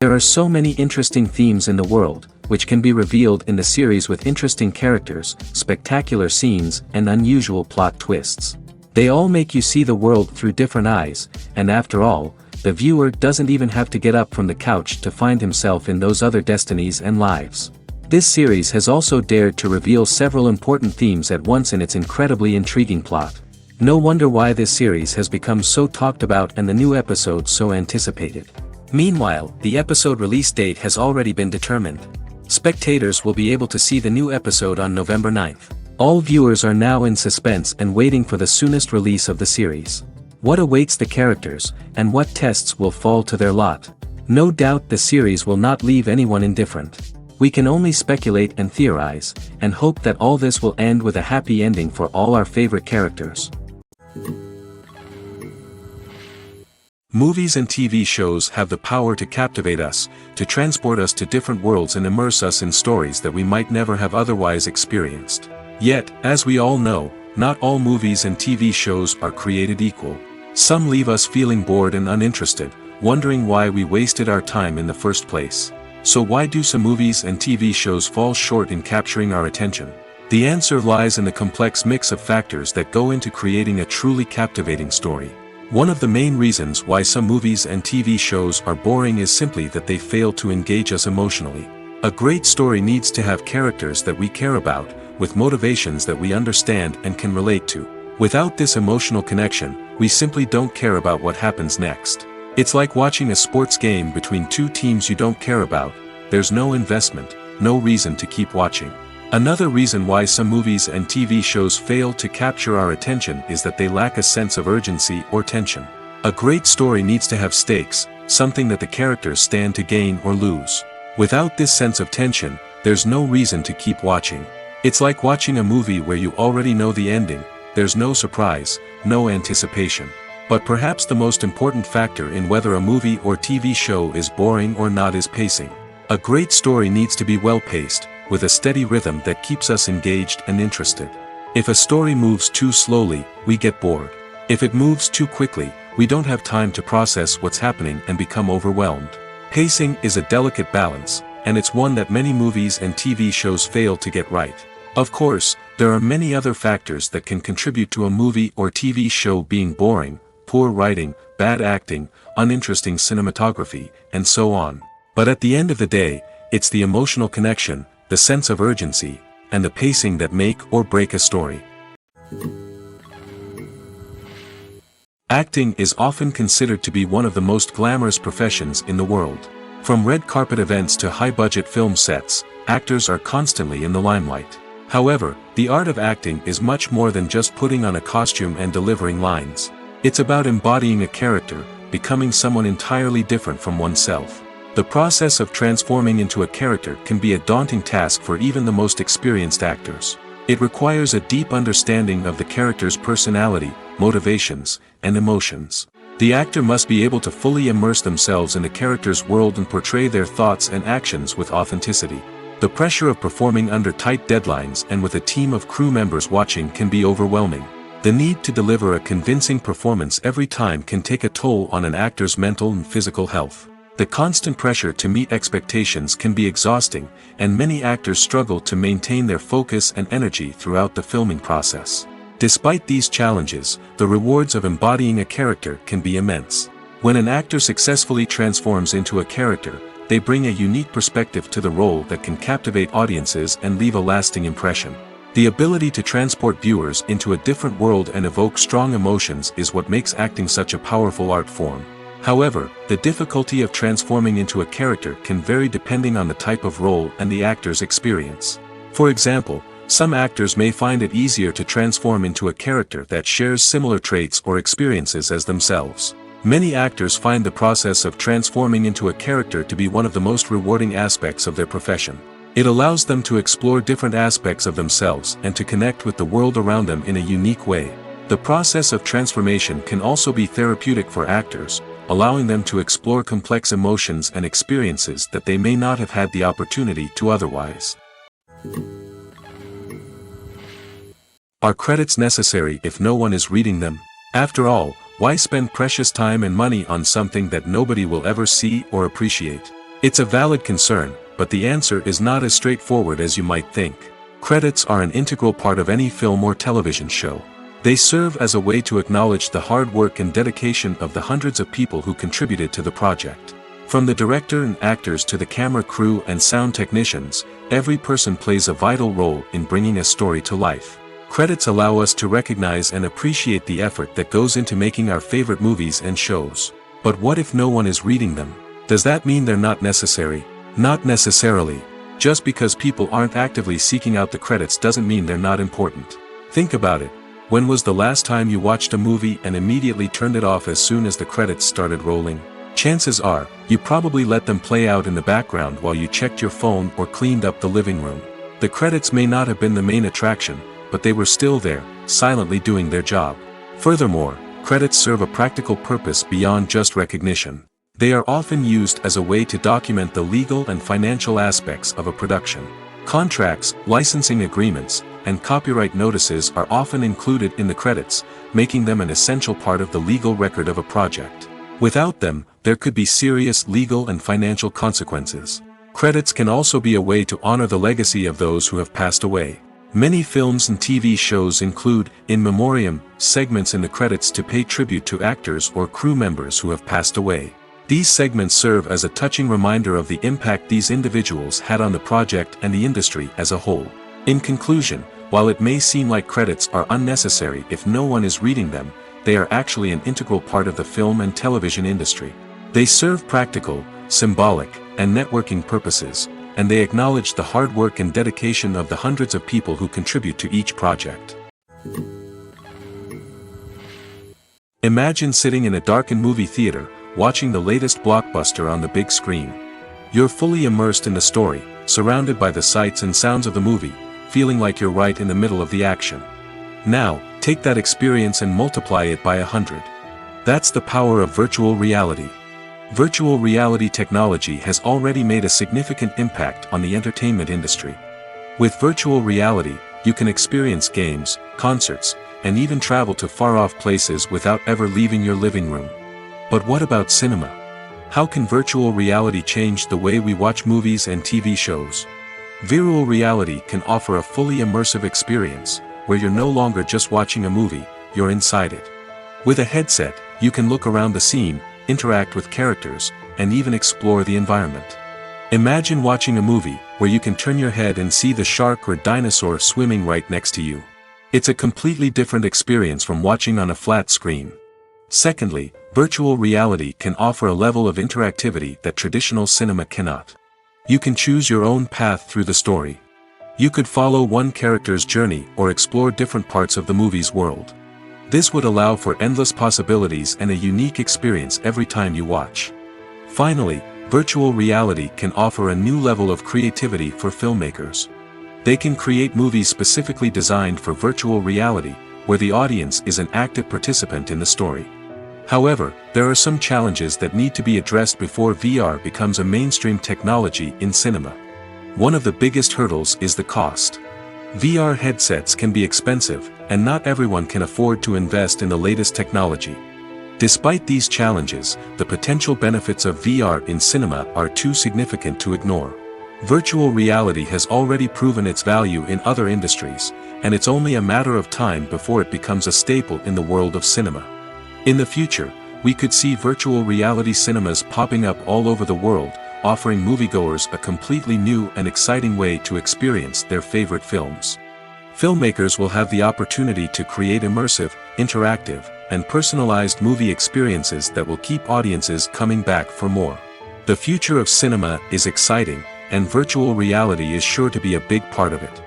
There are so many interesting themes in the world, which can be revealed in the series with interesting characters, spectacular scenes, and unusual plot twists. They all make you see the world through different eyes, and after all, the viewer doesn't even have to get up from the couch to find himself in those other destinies and lives. This series has also dared to reveal several important themes at once in its incredibly intriguing plot. No wonder why this series has become so talked about and the new episodes so anticipated. Meanwhile, the episode release date has already been determined. Spectators will be able to see the new episode on November 9th. All viewers are now in suspense and waiting for the soonest release of the series. What awaits the characters, and what tests will fall to their lot? No doubt the series will not leave anyone indifferent. We can only speculate and theorize, and hope that all this will end with a happy ending for all our favorite characters. Movies and TV shows have the power to captivate us, to transport us to different worlds and immerse us in stories that we might never have otherwise experienced. Yet, as we all know, not all movies and TV shows are created equal. Some leave us feeling bored and uninterested, wondering why we wasted our time in the first place. So why do some movies and TV shows fall short in capturing our attention? The answer lies in the complex mix of factors that go into creating a truly captivating story. One of the main reasons why some movies and TV shows are boring is simply that they fail to engage us emotionally. A great story needs to have characters that we care about, with motivations that we understand and can relate to. Without this emotional connection, we simply don't care about what happens next. It's like watching a sports game between two teams you don't care about. There's no investment, no reason to keep watching. Another reason why some movies and TV shows fail to capture our attention is that they lack a sense of urgency or tension. A great story needs to have stakes, something that the characters stand to gain or lose. Without this sense of tension, there's no reason to keep watching. It's like watching a movie where you already know the ending, there's no surprise, no anticipation. But perhaps the most important factor in whether a movie or TV show is boring or not is pacing. A great story needs to be well-paced, with a steady rhythm that keeps us engaged and interested. If a story moves too slowly, we get bored. If it moves too quickly, we don't have time to process what's happening and become overwhelmed. Pacing is a delicate balance, and it's one that many movies and TV shows fail to get right. Of course, there are many other factors that can contribute to a movie or TV show being boring: poor writing, bad acting, uninteresting cinematography, and so on. But at the end of the day, it's the emotional connection, the sense of urgency, and the pacing that make or break a story. Acting is often considered to be one of the most glamorous professions in the world. From red carpet events to high-budget film sets, actors are constantly in the limelight. However, the art of acting is much more than just putting on a costume and delivering lines. It's about embodying a character, becoming someone entirely different from oneself. The process of transforming into a character can be a daunting task for even the most experienced actors. It requires a deep understanding of the character's personality, motivations, and emotions. The actor must be able to fully immerse themselves in the character's world and portray their thoughts and actions with authenticity. The pressure of performing under tight deadlines and with a team of crew members watching can be overwhelming. The need to deliver a convincing performance every time can take a toll on an actor's mental and physical health. The constant pressure to meet expectations can be exhausting, and many actors struggle to maintain their focus and energy throughout the filming process. Despite these challenges, the rewards of embodying a character can be immense. When an actor successfully transforms into a character, they bring a unique perspective to the role that can captivate audiences and leave a lasting impression. The ability to transport viewers into a different world and evoke strong emotions is what makes acting such a powerful art form. However, the difficulty of transforming into a character can vary depending on the type of role and the actor's experience. For example, some actors may find it easier to transform into a character that shares similar traits or experiences as themselves. Many actors find the process of transforming into a character to be one of the most rewarding aspects of their profession. It allows them to explore different aspects of themselves and to connect with the world around them in a unique way. The process of transformation can also be therapeutic for actors, allowing them to explore complex emotions and experiences that they may not have had the opportunity to otherwise. Are credits necessary if no one is reading them? After all, why spend precious time and money on something that nobody will ever see or appreciate? It's a valid concern, but the answer is not as straightforward as you might think. Credits are an integral part of any film or television show. They serve as a way to acknowledge the hard work and dedication of the hundreds of people who contributed to the project. From the director and actors to the camera crew and sound technicians, every person plays a vital role in bringing a story to life. Credits allow us to recognize and appreciate the effort that goes into making our favorite movies and shows. But what if no one is reading them? Does that mean they're not necessary? Not necessarily. Just because people aren't actively seeking out the credits doesn't mean they're not important. Think about it. When was the last time you watched a movie and immediately turned it off as soon as the credits started rolling? Chances are, you probably let them play out in the background while you checked your phone or cleaned up the living room. The credits may not have been the main attraction, but they were still there, silently doing their job. Furthermore, credits serve a practical purpose beyond just recognition. They are often used as a way to document the legal and financial aspects of a production. Contracts, licensing agreements, and copyright notices are often included in the credits, making them an essential part of the legal record of a project. Without them, there could be serious legal and financial consequences. Credits can also be a way to honor the legacy of those who have passed away. Many films and TV shows include, in memoriam, segments in the credits to pay tribute to actors or crew members who have passed away. These segments serve as a touching reminder of the impact these individuals had on the project and the industry as a whole. In conclusion, while it may seem like credits are unnecessary if no one is reading them, they are actually an integral part of the film and television industry. They serve practical, symbolic, and networking purposes, and they acknowledge the hard work and dedication of the hundreds of people who contribute to each project. Imagine sitting in a darkened movie theater, watching the latest blockbuster on the big screen. You're fully immersed in the story, surrounded by the sights and sounds of the movie, feeling like you're right in the middle of the action. Now, take that experience and multiply it by 100. That's the power of virtual reality. Virtual reality technology has already made a significant impact on the entertainment industry. With virtual reality, you can experience games, concerts, and even travel to far-off places without ever leaving your living room. But what about cinema? How can virtual reality change the way we watch movies and TV shows? Virtual reality can offer a fully immersive experience, where you're no longer just watching a movie, you're inside it. With a headset, you can look around the scene, interact with characters, and even explore the environment. Imagine watching a movie where you can turn your head and see the shark or dinosaur swimming right next to you. It's a completely different experience from watching on a flat screen. Secondly, virtual reality can offer a level of interactivity that traditional cinema cannot. You can choose your own path through the story. You could follow one character's journey or explore different parts of the movie's world. This would allow for endless possibilities and a unique experience every time you watch. Finally, virtual reality can offer a new level of creativity for filmmakers. They can create movies specifically designed for virtual reality, where the audience is an active participant in the story. However, there are some challenges that need to be addressed before VR becomes a mainstream technology in cinema. One of the biggest hurdles is the cost. VR headsets can be expensive, and not everyone can afford to invest in the latest technology. Despite these challenges, the potential benefits of VR in cinema are too significant to ignore. Virtual reality has already proven its value in other industries, and it's only a matter of time before it becomes a staple in the world of cinema. In the future, We could see virtual reality cinemas popping up all over the world, offering moviegoers a completely new and exciting way to experience their favorite films. Filmmakers will have the opportunity to create immersive, interactive, and personalized movie experiences that will keep audiences coming back for more. The future of cinema is exciting, and virtual reality is sure to be a big part of it.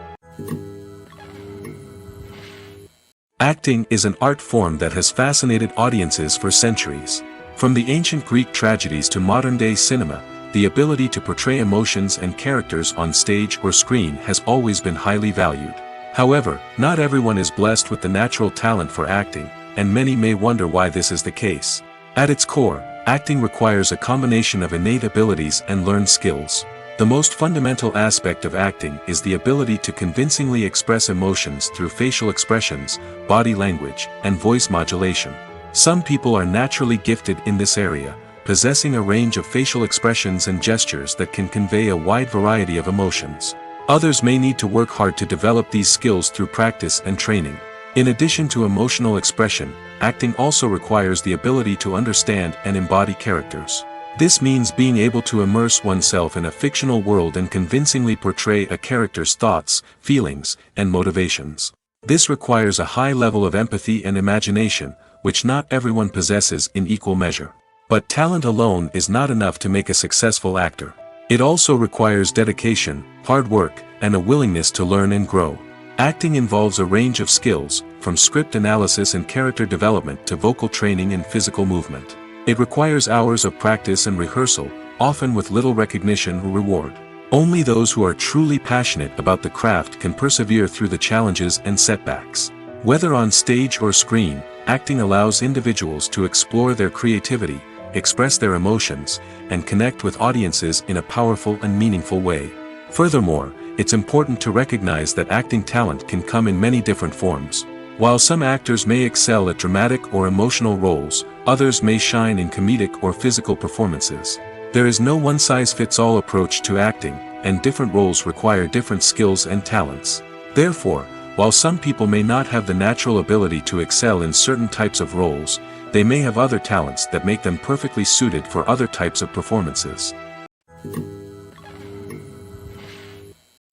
Acting is an art form that has fascinated audiences for centuries. From the ancient Greek tragedies to modern-day cinema, the ability to portray emotions and characters on stage or screen has always been highly valued. However, not everyone is blessed with the natural talent for acting, and many may wonder why this is the case. At its core, acting requires a combination of innate abilities and learned skills. The most fundamental aspect of acting is the ability to convincingly express emotions through facial expressions, body language, and voice modulation. Some people are naturally gifted in this area, possessing a range of facial expressions and gestures that can convey a wide variety of emotions. Others may need to work hard to develop these skills through practice and training. In addition to emotional expression, acting also requires the ability to understand and embody characters. This means being able to immerse oneself in a fictional world and convincingly portray a character's thoughts, feelings, and motivations. This requires a high level of empathy and imagination, which not everyone possesses in equal measure. But talent alone is not enough to make a successful actor. It also requires dedication, hard work, and a willingness to learn and grow. Acting involves a range of skills, from script analysis and character development to vocal training and physical movement. It requires hours of practice and rehearsal, often with little recognition or reward. Only those who are truly passionate about the craft can persevere through the challenges and setbacks. Whether on stage or screen, acting allows individuals to explore their creativity, express their emotions, and connect with audiences in a powerful and meaningful way. Furthermore, it's important to recognize that acting talent can come in many different forms. While some actors may excel at dramatic or emotional roles, others may shine in comedic or physical performances. There is no one-size-fits-all approach to acting, and different roles require different skills and talents. Therefore, while some people may not have the natural ability to excel in certain types of roles, they may have other talents that make them perfectly suited for other types of performances.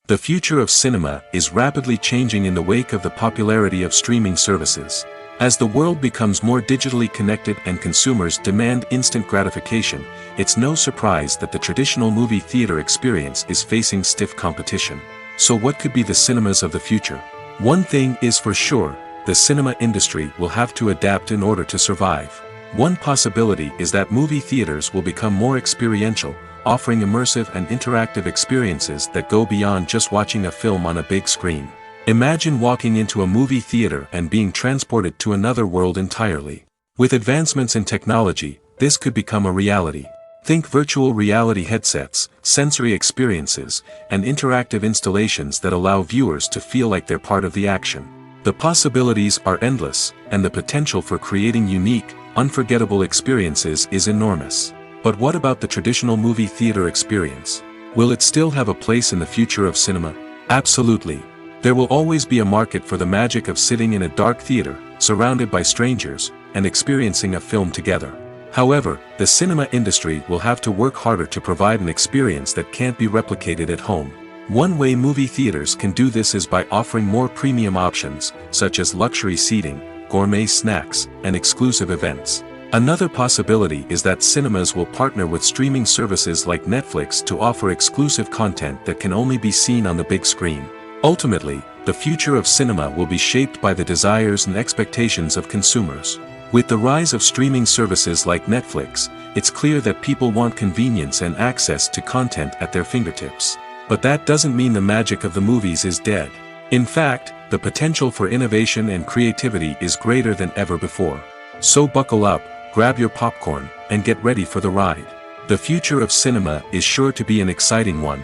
The future of cinema is rapidly changing in the wake of the popularity of streaming services. As the world becomes more digitally connected and consumers demand instant gratification, it's no surprise that the traditional movie theater experience is facing stiff competition. So what could be the cinemas of the future? One thing is for sure, the cinema industry will have to adapt in order to survive. One possibility is that movie theaters will become more experiential, offering immersive and interactive experiences that go beyond just watching a film on a big screen. Imagine walking into a movie theater and being transported to another world entirely. With advancements in technology, this could become a reality. Think virtual reality headsets, sensory experiences, and interactive installations that allow viewers to feel like they're part of the action. The possibilities are endless, and the potential for creating unique, unforgettable experiences is enormous. But what about the traditional movie theater experience? Will it still have a place in the future of cinema? Absolutely. There will always be a market for the magic of sitting in a dark theater, surrounded by strangers, and experiencing a film together. However, the cinema industry will have to work harder to provide an experience that can't be replicated at home. One way movie theaters can do this is by offering more premium options, such as luxury seating, gourmet snacks, and exclusive events. Another possibility is that cinemas will partner with streaming services like Netflix to offer exclusive content that can only be seen on the big screen. Ultimately, the future of cinema will be shaped by the desires and expectations of consumers. With the rise of streaming services like Netflix, it's clear that people want convenience and access to content at their fingertips. But that doesn't mean the magic of the movies is dead. In fact, the potential for innovation and creativity is greater than ever before. So buckle up, grab your popcorn, and get ready for the ride. The future of cinema is sure to be an exciting one.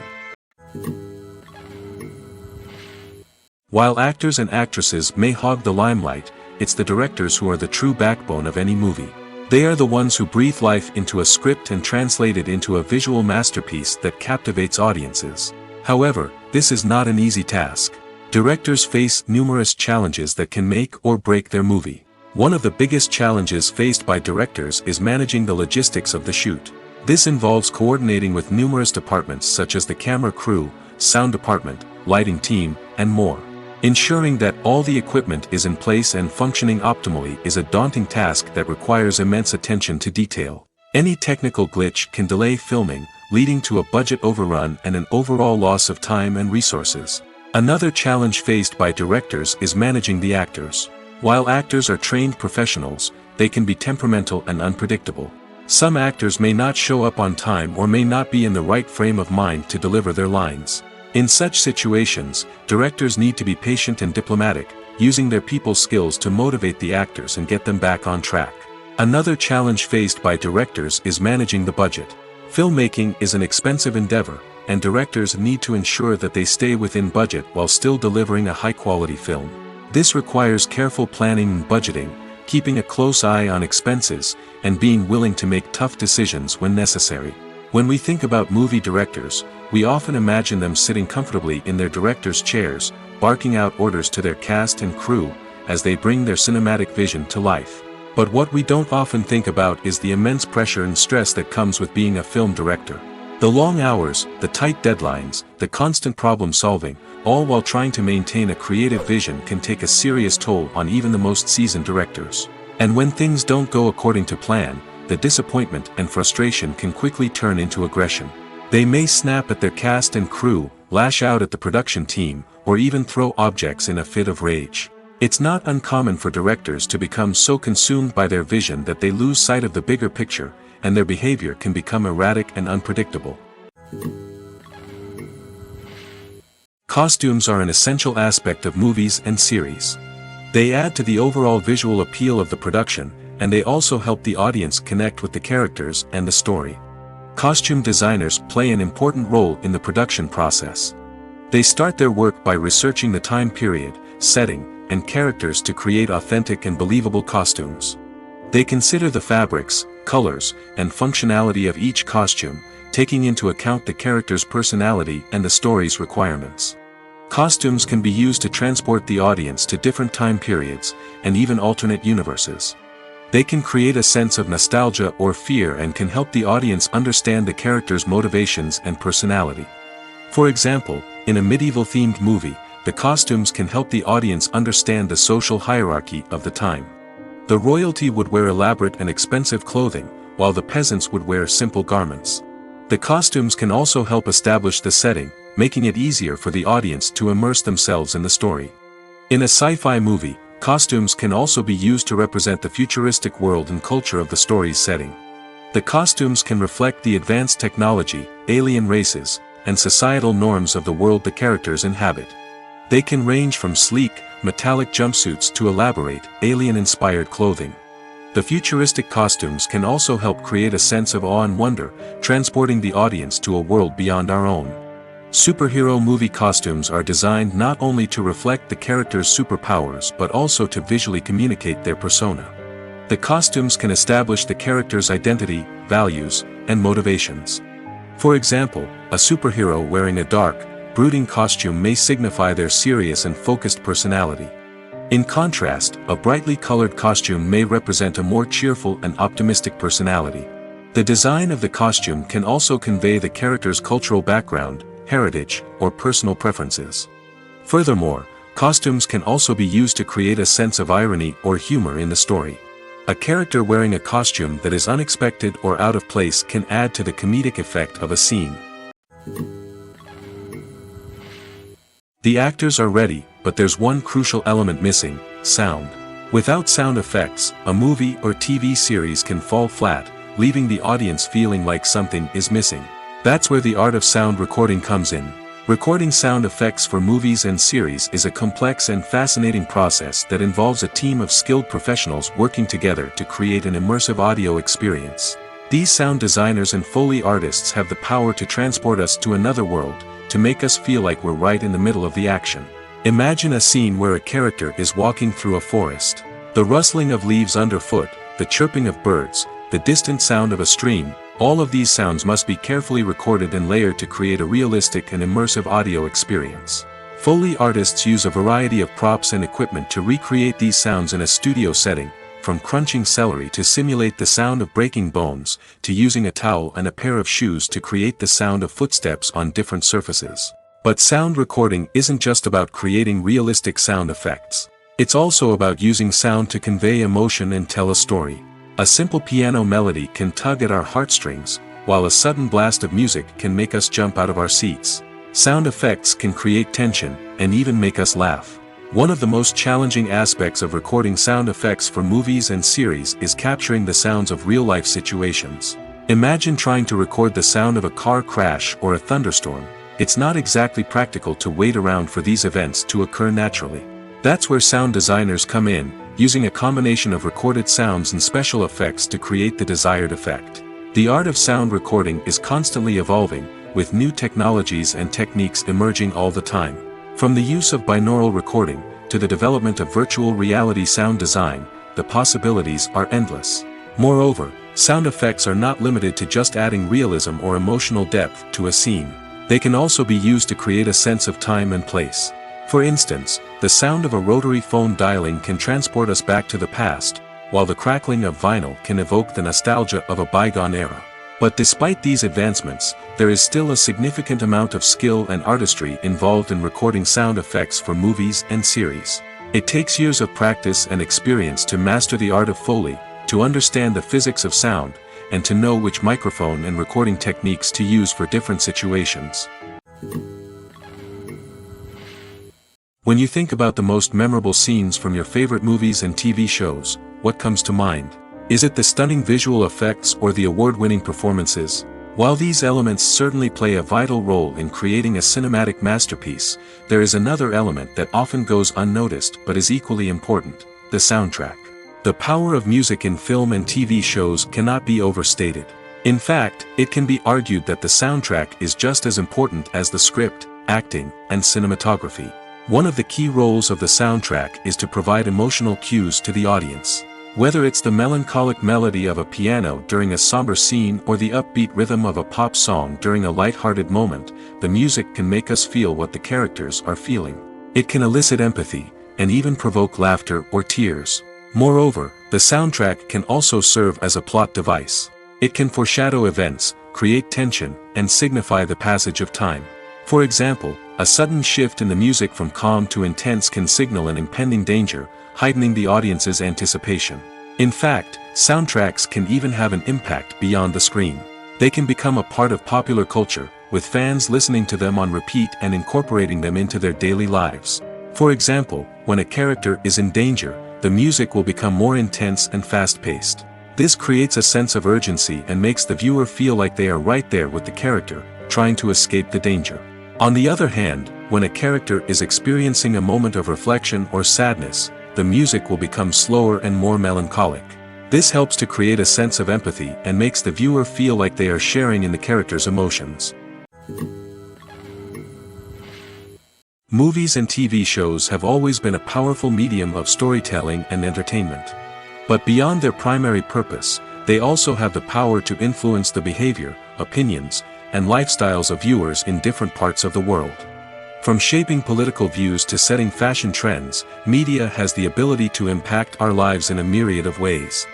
While actors and actresses may hog the limelight, it's the directors who are the true backbone of any movie. They are the ones who breathe life into a script and translate it into a visual masterpiece that captivates audiences. However, this is not an easy task. Directors face numerous challenges that can make or break their movie. One of the biggest challenges faced by directors is managing the logistics of the shoot. This involves coordinating with numerous departments such as the camera crew, sound department, lighting team, and more. Ensuring that all the equipment is in place and functioning optimally is a daunting task that requires immense attention to detail. Any technical glitch can delay filming, leading to a budget overrun and an overall loss of time and resources. Another challenge faced by directors is managing the actors. While actors are trained professionals, they can be temperamental and unpredictable. Some actors may not show up on time or may not be in the right frame of mind to deliver their lines. In such situations, directors need to be patient and diplomatic, using their people skills to motivate the actors and get them back on track. Another challenge faced by directors is managing the budget. Filmmaking is an expensive endeavor, and directors need to ensure that they stay within budget while still delivering a high-quality film. This requires careful planning and budgeting, keeping a close eye on expenses, and being willing to make tough decisions when necessary. When we think about movie directors, we often imagine them sitting comfortably in their director's chairs, barking out orders to their cast and crew, as they bring their cinematic vision to life. But what we don't often think about is the immense pressure and stress that comes with being a film director. The long hours, the tight deadlines, the constant problem solving, all while trying to maintain a creative vision can take a serious toll on even the most seasoned directors. And when things don't go according to plan, the disappointment and frustration can quickly turn into aggression. They may snap at their cast and crew, lash out at the production team, or even throw objects in a fit of rage. It's not uncommon for directors to become so consumed by their vision that they lose sight of the bigger picture, and their behavior can become erratic and unpredictable. Costumes are an essential aspect of movies and series. They add to the overall visual appeal of the production, and they also help the audience connect with the characters and the story. Costume designers play an important role in the production process. They start their work by researching the time period, setting, and characters to create authentic and believable costumes. They consider the fabrics, colors, and functionality of each costume, taking into account the character's personality and the story's requirements. Costumes can be used to transport the audience to different time periods, and even alternate universes. They can create a sense of nostalgia or fear and can help the audience understand the character's motivations and personality. For example, in a medieval-themed movie, the costumes can help the audience understand the social hierarchy of the time. The royalty would wear elaborate and expensive clothing, while the peasants would wear simple garments. The costumes can also help establish the setting, making it easier for the audience to immerse themselves in the story. In a sci-fi movie, costumes can also be used to represent the futuristic world and culture of the story's setting. The costumes can reflect the advanced technology, alien races, and societal norms of the world the characters inhabit. They can range from sleek, metallic jumpsuits to elaborate, alien-inspired clothing. The futuristic costumes can also help create a sense of awe and wonder, transporting the audience to a world beyond our own. Superhero movie costumes are designed not only to reflect the character's superpowers but also to visually communicate their persona. The costumes can establish the character's identity, values, and motivations. For example, a superhero wearing a dark, brooding costume may signify their serious and focused personality. In contrast, a brightly colored costume may represent a more cheerful and optimistic personality. The design of the costume can also convey the character's cultural background, heritage, or personal preferences. Furthermore, costumes can also be used to create a sense of irony or humor in the story. A character wearing a costume that is unexpected or out of place can add to the comedic effect of a scene. The actors are ready, but there's one crucial element missing: sound. Without sound effects, a movie or TV series can fall flat, leaving the audience feeling like something is missing. That's where the art of sound recording comes in. Recording sound effects for movies and series is a complex and fascinating process that involves a team of skilled professionals working together to create an immersive audio experience. These sound designers and Foley artists have the power to transport us to another world, to make us feel like we're right in the middle of the action. Imagine a scene where a character is walking through a forest. The rustling of leaves underfoot, the chirping of birds, the distant sound of a stream, all of these sounds must be carefully recorded and layered to create a realistic and immersive audio experience. Foley artists use a variety of props and equipment to recreate these sounds in a studio setting, from crunching celery to simulate the sound of breaking bones, to using a towel and a pair of shoes to create the sound of footsteps on different surfaces. But sound recording isn't just about creating realistic sound effects. It's also about using sound to convey emotion and tell a story. A simple piano melody can tug at our heartstrings, while a sudden blast of music can make us jump out of our seats. Sound effects can create tension, and even make us laugh. One of the most challenging aspects of recording sound effects for movies and series is capturing the sounds of real-life situations. Imagine trying to record the sound of a car crash or a thunderstorm. It's not exactly practical to wait around for these events to occur naturally. That's where sound designers come in, using a combination of recorded sounds and special effects to create the desired effect. The art of sound recording is constantly evolving, with new technologies and techniques emerging all the time. From the use of binaural recording, to the development of virtual reality sound design, the possibilities are endless. Moreover, sound effects are not limited to just adding realism or emotional depth to a scene. They can also be used to create a sense of time and place. For instance, the sound of a rotary phone dialing can transport us back to the past, while the crackling of vinyl can evoke the nostalgia of a bygone era. But despite these advancements, there is still a significant amount of skill and artistry involved in recording sound effects for movies and series. It takes years of practice and experience to master the art of Foley, to understand the physics of sound, and to know which microphone and recording techniques to use for different situations. When you think about the most memorable scenes from your favorite movies and TV shows, what comes to mind? Is it the stunning visual effects or the award-winning performances? While these elements certainly play a vital role in creating a cinematic masterpiece, there is another element that often goes unnoticed but is equally important: the soundtrack. The power of music in film and TV shows cannot be overstated. In fact, it can be argued that the soundtrack is just as important as the script, acting, and cinematography. One of the key roles of the soundtrack is to provide emotional cues to the audience. Whether it's the melancholic melody of a piano during a somber scene or the upbeat rhythm of a pop song during a light-hearted moment, the music can make us feel what the characters are feeling. It can elicit empathy, and even provoke laughter or tears. Moreover, the soundtrack can also serve as a plot device. It can foreshadow events, create tension, and signify the passage of time. For example, a sudden shift in the music from calm to intense can signal an impending danger, heightening the audience's anticipation. In fact, soundtracks can even have an impact beyond the screen. They can become a part of popular culture, with fans listening to them on repeat and incorporating them into their daily lives. For example, when a character is in danger, the music will become more intense and fast-paced. This creates a sense of urgency and makes the viewer feel like they are right there with the character, trying to escape the danger. On the other hand, when a character is experiencing a moment of reflection or sadness, the music will become slower and more melancholic. This helps to create a sense of empathy and makes the viewer feel like they are sharing in the character's emotions. Movies and TV shows have always been a powerful medium of storytelling and entertainment. But beyond their primary purpose, they also have the power to influence the behavior, opinions, and lifestyles of viewers in different parts of the world. From shaping political views to setting fashion trends, media has the ability to impact our lives in a myriad of ways.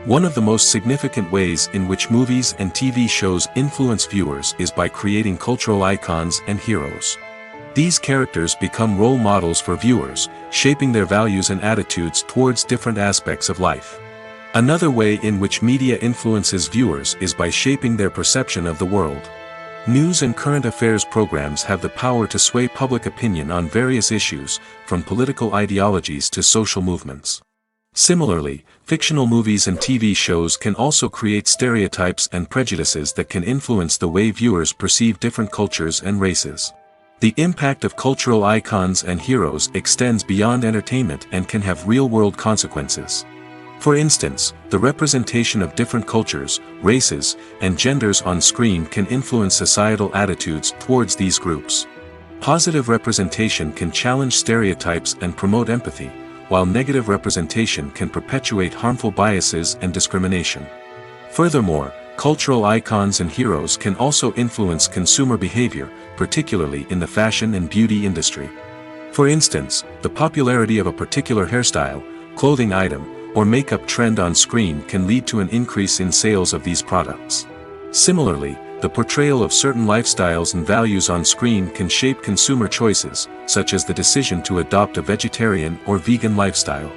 One of the most significant ways in which movies and TV shows influence viewers is by creating cultural icons and heroes. These characters become role models for viewers, shaping their values and attitudes towards different aspects of life. Another way in which media influences viewers is by shaping their perception of the world. News and current affairs programs have the power to sway public opinion on various issues, from political ideologies to social movements. Similarly, fictional movies and TV shows can also create stereotypes and prejudices that can influence the way viewers perceive different cultures and races. The impact of cultural icons and heroes extends beyond entertainment and can have real-world consequences. For instance, the representation of different cultures, races, and genders on screen can influence societal attitudes towards these groups. Positive representation can challenge stereotypes and promote empathy, while negative representation can perpetuate harmful biases and discrimination. Furthermore, cultural icons and heroes can also influence consumer behavior, particularly in the fashion and beauty industry. For instance, the popularity of a particular hairstyle, clothing item, or makeup trend on screen can lead to an increase in sales of these products. Similarly, the portrayal of certain lifestyles and values on screen can shape consumer choices, such as the decision to adopt a vegetarian or vegan lifestyle.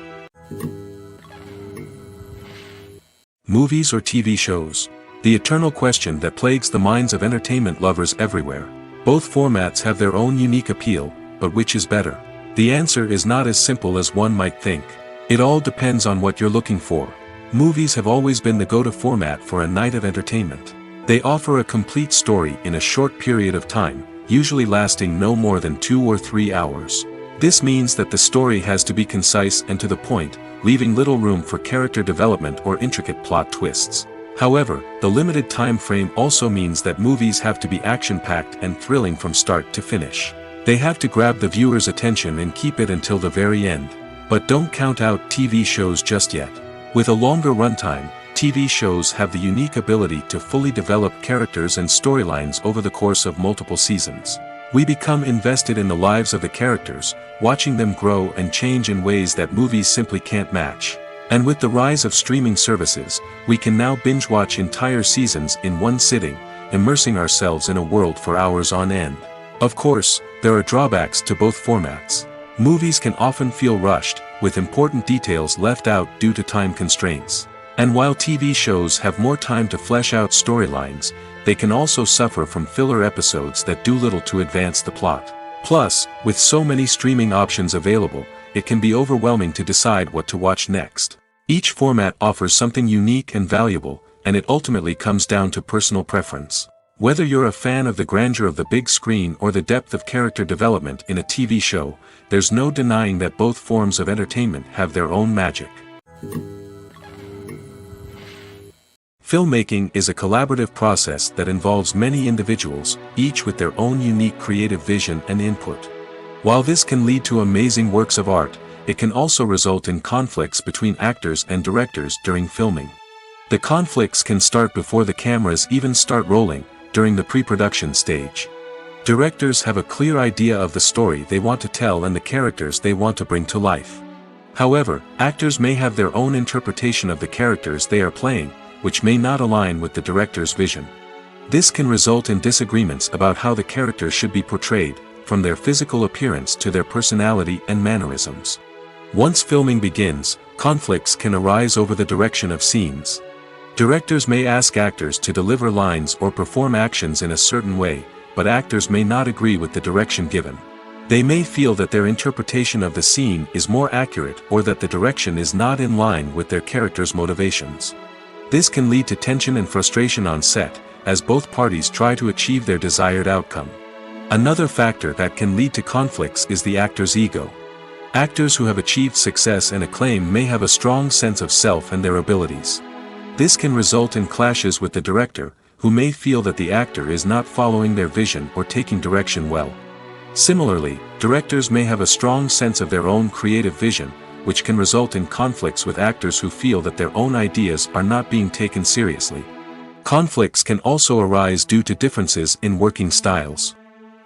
Movies or TV shows? The eternal question that plagues the minds of entertainment lovers everywhere. Both formats have their own unique appeal, but which is better? The answer is not as simple as one might think. It all depends on what you're looking for. Movies have always been the go-to format for a night of entertainment. They offer a complete story in a short period of time, usually lasting no more than 2 or 3 hours. This means that the story has to be concise and to the point, leaving little room for character development or intricate plot twists. However, the limited time frame also means that movies have to be action-packed and thrilling from start to finish. They have to grab the viewer's attention and keep it until the very end. But don't count out TV shows just yet. With a longer runtime, TV shows have the unique ability to fully develop characters and storylines over the course of multiple seasons. We become invested in the lives of the characters, watching them grow and change in ways that movies simply can't match. And with the rise of streaming services, we can now binge-watch entire seasons in one sitting, immersing ourselves in a world for hours on end. Of course, there are drawbacks to both formats. Movies can often feel rushed, with important details left out due to time constraints. And while TV shows have more time to flesh out storylines, they can also suffer from filler episodes that do little to advance the plot. Plus, with so many streaming options available, it can be overwhelming to decide what to watch next. Each format offers something unique and valuable, and it ultimately comes down to personal preference. Whether you're a fan of the grandeur of the big screen or the depth of character development in a TV show, there's no denying that both forms of entertainment have their own magic. Filmmaking is a collaborative process that involves many individuals, each with their own unique creative vision and input. While this can lead to amazing works of art, it can also result in conflicts between actors and directors during filming. The conflicts can start before the cameras even start rolling, during the pre-production stage. Directors have a clear idea of the story they want to tell and the characters they want to bring to life. However, actors may have their own interpretation of the characters they are playing, which may not align with the director's vision. This can result in disagreements about how the characters should be portrayed, from their physical appearance to their personality and mannerisms. Once filming begins, conflicts can arise over the direction of scenes. Directors may ask actors to deliver lines or perform actions in a certain way, but actors may not agree with the direction given. They may feel that their interpretation of the scene is more accurate or that the direction is not in line with their character's motivations. This can lead to tension and frustration on set, as both parties try to achieve their desired outcome. Another factor that can lead to conflicts is the actor's ego. Actors who have achieved success and acclaim may have a strong sense of self and their abilities. This can result in clashes with the director, who may feel that the actor is not following their vision or taking direction well. Similarly, directors may have a strong sense of their own creative vision, which can result in conflicts with actors who feel that their own ideas are not being taken seriously. Conflicts can also arise due to differences in working styles.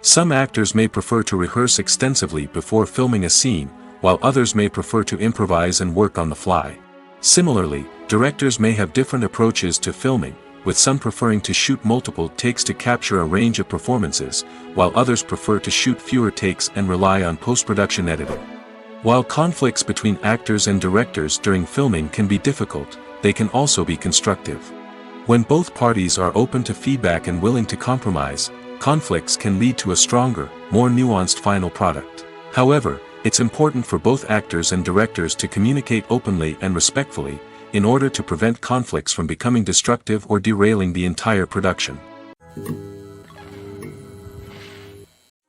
Some actors may prefer to rehearse extensively before filming a scene, while others may prefer to improvise and work on the fly. Similarly, directors may have different approaches to filming, with some preferring to shoot multiple takes to capture a range of performances, while others prefer to shoot fewer takes and rely on post-production editing. While conflicts between actors and directors during filming can be difficult, they can also be constructive. When both parties are open to feedback and willing to compromise, conflicts can lead to a stronger, more nuanced final product. However, it's important for both actors and directors to communicate openly and respectfully, in order to prevent conflicts from becoming destructive or derailing the entire production.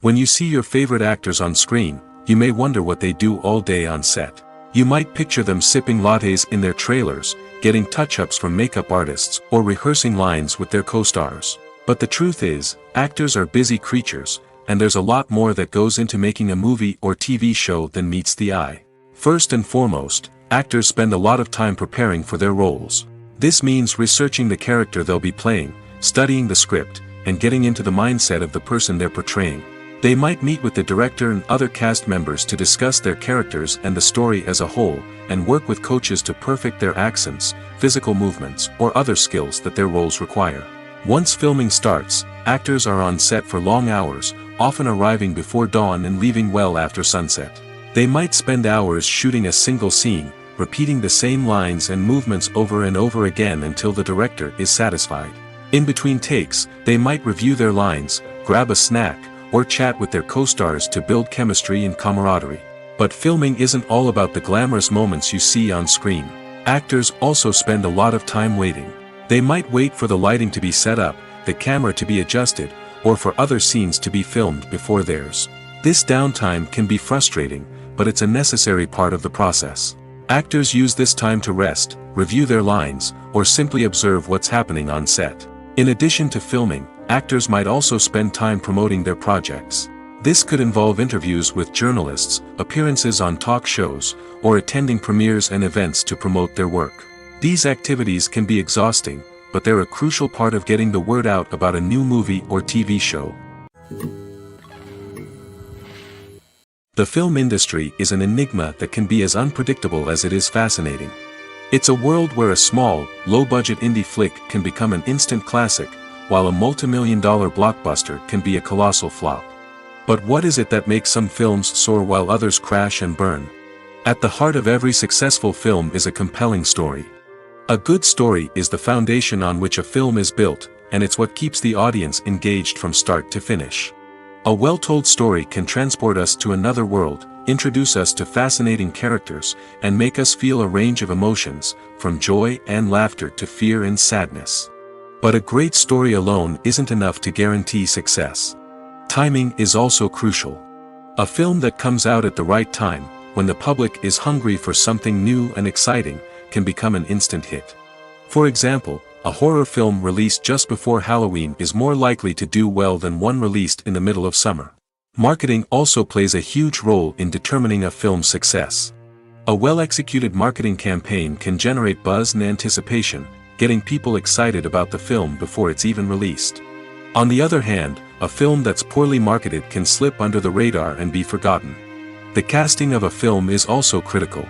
When you see your favorite actors on screen, you may wonder what they do all day on set. You might picture them sipping lattes in their trailers, getting touch-ups from makeup artists, or rehearsing lines with their co-stars. But the truth is, actors are busy creatures, and there's a lot more that goes into making a movie or TV show than meets the eye. First and foremost, actors spend a lot of time preparing for their roles. This means researching the character they'll be playing, studying the script, and getting into the mindset of the person they're portraying. They might meet with the director and other cast members to discuss their characters and the story as a whole, and work with coaches to perfect their accents, physical movements, or other skills that their roles require. Once filming starts, actors are on set for long hours, often arriving before dawn and leaving well after sunset. They might spend hours shooting a single scene, repeating the same lines and movements over and over again until the director is satisfied. In between takes, they might review their lines, grab a snack, or chat with their co-stars to build chemistry and camaraderie. But filming isn't all about the glamorous moments you see on screen. Actors also spend a lot of time waiting. They might wait for the lighting to be set up, the camera to be adjusted, or for other scenes to be filmed before theirs. This downtime can be frustrating, but it's a necessary part of the process. Actors use this time to rest, review their lines, or simply observe what's happening on set. In addition to filming, actors might also spend time promoting their projects. This could involve interviews with journalists, appearances on talk shows, or attending premieres and events to promote their work. These activities can be exhausting, but they're a crucial part of getting the word out about a new movie or TV show. The film industry is an enigma that can be as unpredictable as it is fascinating. It's a world where a small, low-budget indie flick can become an instant classic, while a multi-million-dollar blockbuster can be a colossal flop. But what is it that makes some films soar while others crash and burn? At the heart of every successful film is a compelling story. A good story is the foundation on which a film is built, and it's what keeps the audience engaged from start to finish. A well-told story can transport us to another world, introduce us to fascinating characters, and make us feel a range of emotions, from joy and laughter to fear and sadness. But a great story alone isn't enough to guarantee success. Timing is also crucial. A film that comes out at the right time, when the public is hungry for something new and exciting, can become an instant hit. For example, a horror film released just before Halloween is more likely to do well than one released in the middle of summer. Marketing also plays a huge role in determining a film's success. A well-executed marketing campaign can generate buzz and anticipation, getting people excited about the film before it's even released. On the other hand, a film that's poorly marketed can slip under the radar and be forgotten. The casting of a film is also critical.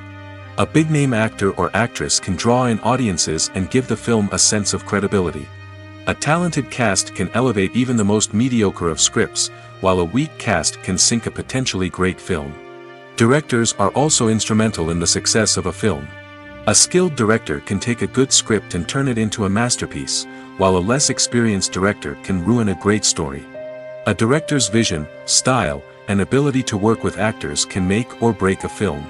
A big-name actor or actress can draw in audiences and give the film a sense of credibility. A talented cast can elevate even the most mediocre of scripts, while a weak cast can sink a potentially great film. Directors are also instrumental in the success of a film. A skilled director can take a good script and turn it into a masterpiece, while a less experienced director can ruin a great story. A director's vision, style, and ability to work with actors can make or break a film.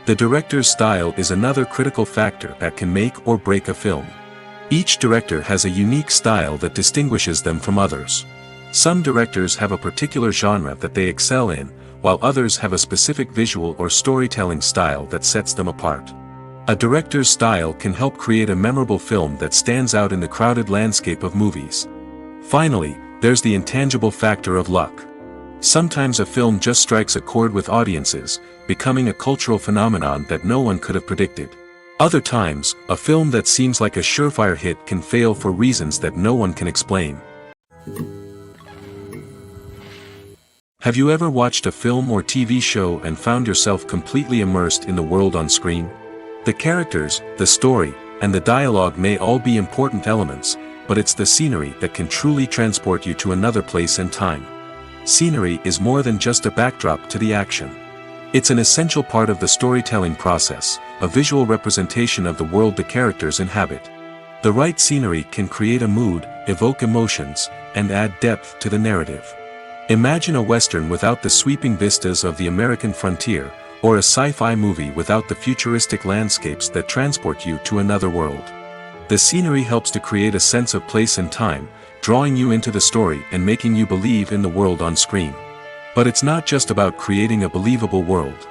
The director's style is another critical factor that can make or break a film. Each director has a unique style that distinguishes them from others. Some directors have a particular genre that they excel in, while others have a specific visual or storytelling style that sets them apart. A director's style can help create a memorable film that stands out in the crowded landscape of movies. Finally, there's the intangible factor of luck. Sometimes a film just strikes a chord with audiences, becoming a cultural phenomenon that no one could have predicted. Other times, a film that seems like a surefire hit can fail for reasons that no one can explain. Have you ever watched a film or TV show and found yourself completely immersed in the world on screen? The characters, the story, and the dialogue may all be important elements, but it's the scenery that can truly transport you to another place and time. Scenery is more than just a backdrop to the action. It's an essential part of the storytelling process, a visual representation of the world the characters inhabit. The right scenery can create a mood, evoke emotions, and add depth to the narrative. Imagine a Western without the sweeping vistas of the American frontier, or a sci-fi movie without the futuristic landscapes that transport you to another world. The scenery helps to create a sense of place and time, drawing you into the story and making you believe in the world on screen. But it's not just about creating a believable world.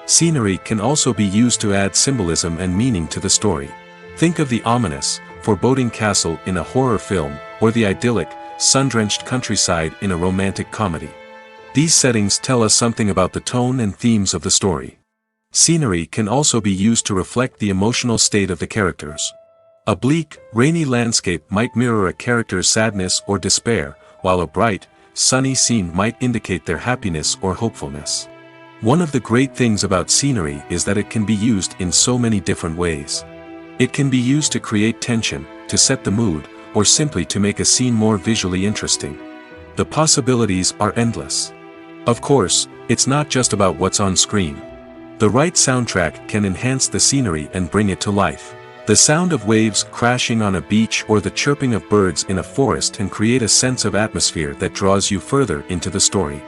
Scenery can also be used to add symbolism and meaning to the story. Think of the ominous, foreboding castle in a horror film, or the idyllic, sun-drenched countryside in a romantic comedy. These settings tell us something about the tone and themes of the story. Scenery can also be used to reflect the emotional state of the characters. A bleak, rainy landscape might mirror a character's sadness or despair, while a bright, sunny scene might indicate their happiness or hopefulness. One of the great things about scenery is that it can be used in so many different ways. It can be used to create tension, to set the mood, or simply to make a scene more visually interesting. The possibilities are endless. Of course, it's not just about what's on screen. The right soundtrack can enhance the scenery and bring it to life. The sound of waves crashing on a beach or the chirping of birds in a forest can create a sense of atmosphere that draws you further into the story.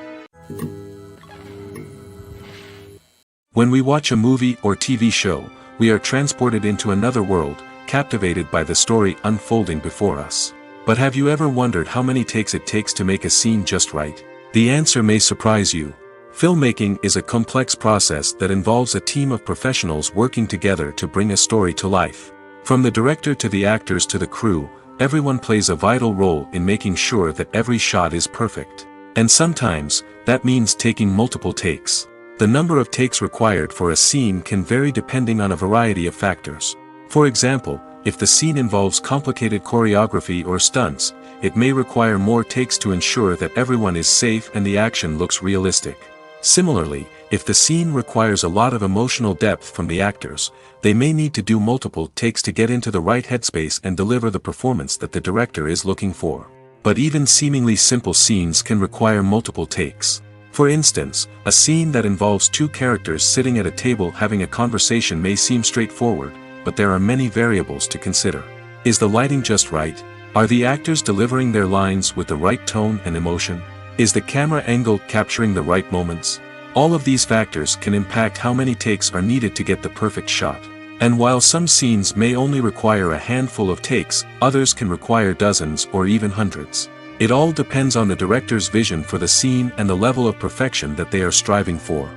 When we watch a movie or TV show, we are transported into another world, captivated by the story unfolding before us. But have you ever wondered how many takes it takes to make a scene just right? The answer may surprise you. Filmmaking is a complex process that involves a team of professionals working together to bring a story to life. From the director to the actors to the crew, everyone plays a vital role in making sure that every shot is perfect. And sometimes, that means taking multiple takes. The number of takes required for a scene can vary depending on a variety of factors. For example, if the scene involves complicated choreography or stunts, it may require more takes to ensure that everyone is safe and the action looks realistic. Similarly, if the scene requires a lot of emotional depth from the actors, they may need to do multiple takes to get into the right headspace and deliver the performance that the director is looking for. But even seemingly simple scenes can require multiple takes. For instance, a scene that involves two characters sitting at a table having a conversation may seem straightforward, but there are many variables to consider. Is the lighting just right? Are the actors delivering their lines with the right tone and emotion? Is the camera angle capturing the right moments? All of these factors can impact how many takes are needed to get the perfect shot. And while some scenes may only require a handful of takes, others can require dozens or even hundreds. It all depends on the director's vision for the scene and the level of perfection that they are striving for.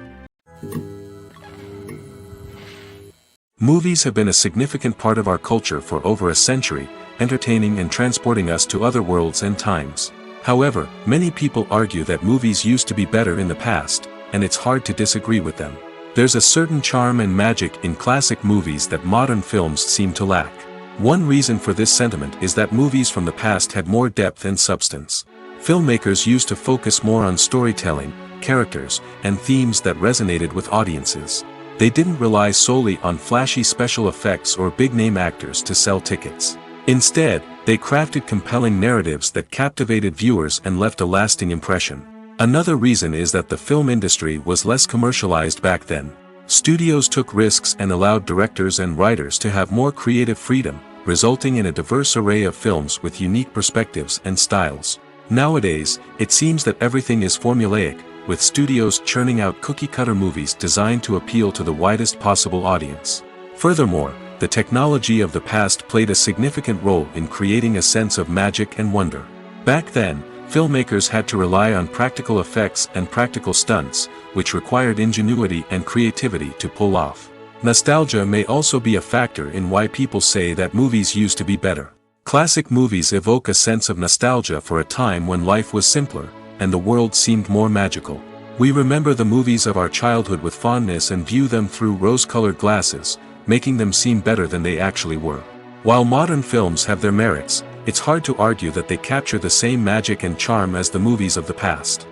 Movies have been a significant part of our culture for over a century, entertaining and transporting us to other worlds and times. However, many people argue that movies used to be better in the past, and it's hard to disagree with them. There's a certain charm and magic in classic movies that modern films seem to lack. One reason for this sentiment is that movies from the past had more depth and substance. Filmmakers used to focus more on storytelling, characters, and themes that resonated with audiences. They didn't rely solely on flashy special effects or big-name actors to sell tickets. Instead, they crafted compelling narratives that captivated viewers and left a lasting impression. Another reason is that the film industry was less commercialized back then. Studios took risks and allowed directors and writers to have more creative freedom, resulting in a diverse array of films with unique perspectives and styles. Nowadays, it seems that everything is formulaic, with studios churning out cookie-cutter movies designed to appeal to the widest possible audience. Furthermore, the technology of the past played a significant role in creating a sense of magic and wonder. Back then, filmmakers had to rely on practical effects and practical stunts, which required ingenuity and creativity to pull off. Nostalgia may also be a factor in why people say that movies used to be better. Classic movies evoke a sense of nostalgia for a time when life was simpler, and the world seemed more magical. We remember the movies of our childhood with fondness and view them through rose-colored glasses, making them seem better than they actually were. While modern films have their merits, it's hard to argue that they capture the same magic and charm as the movies of the past.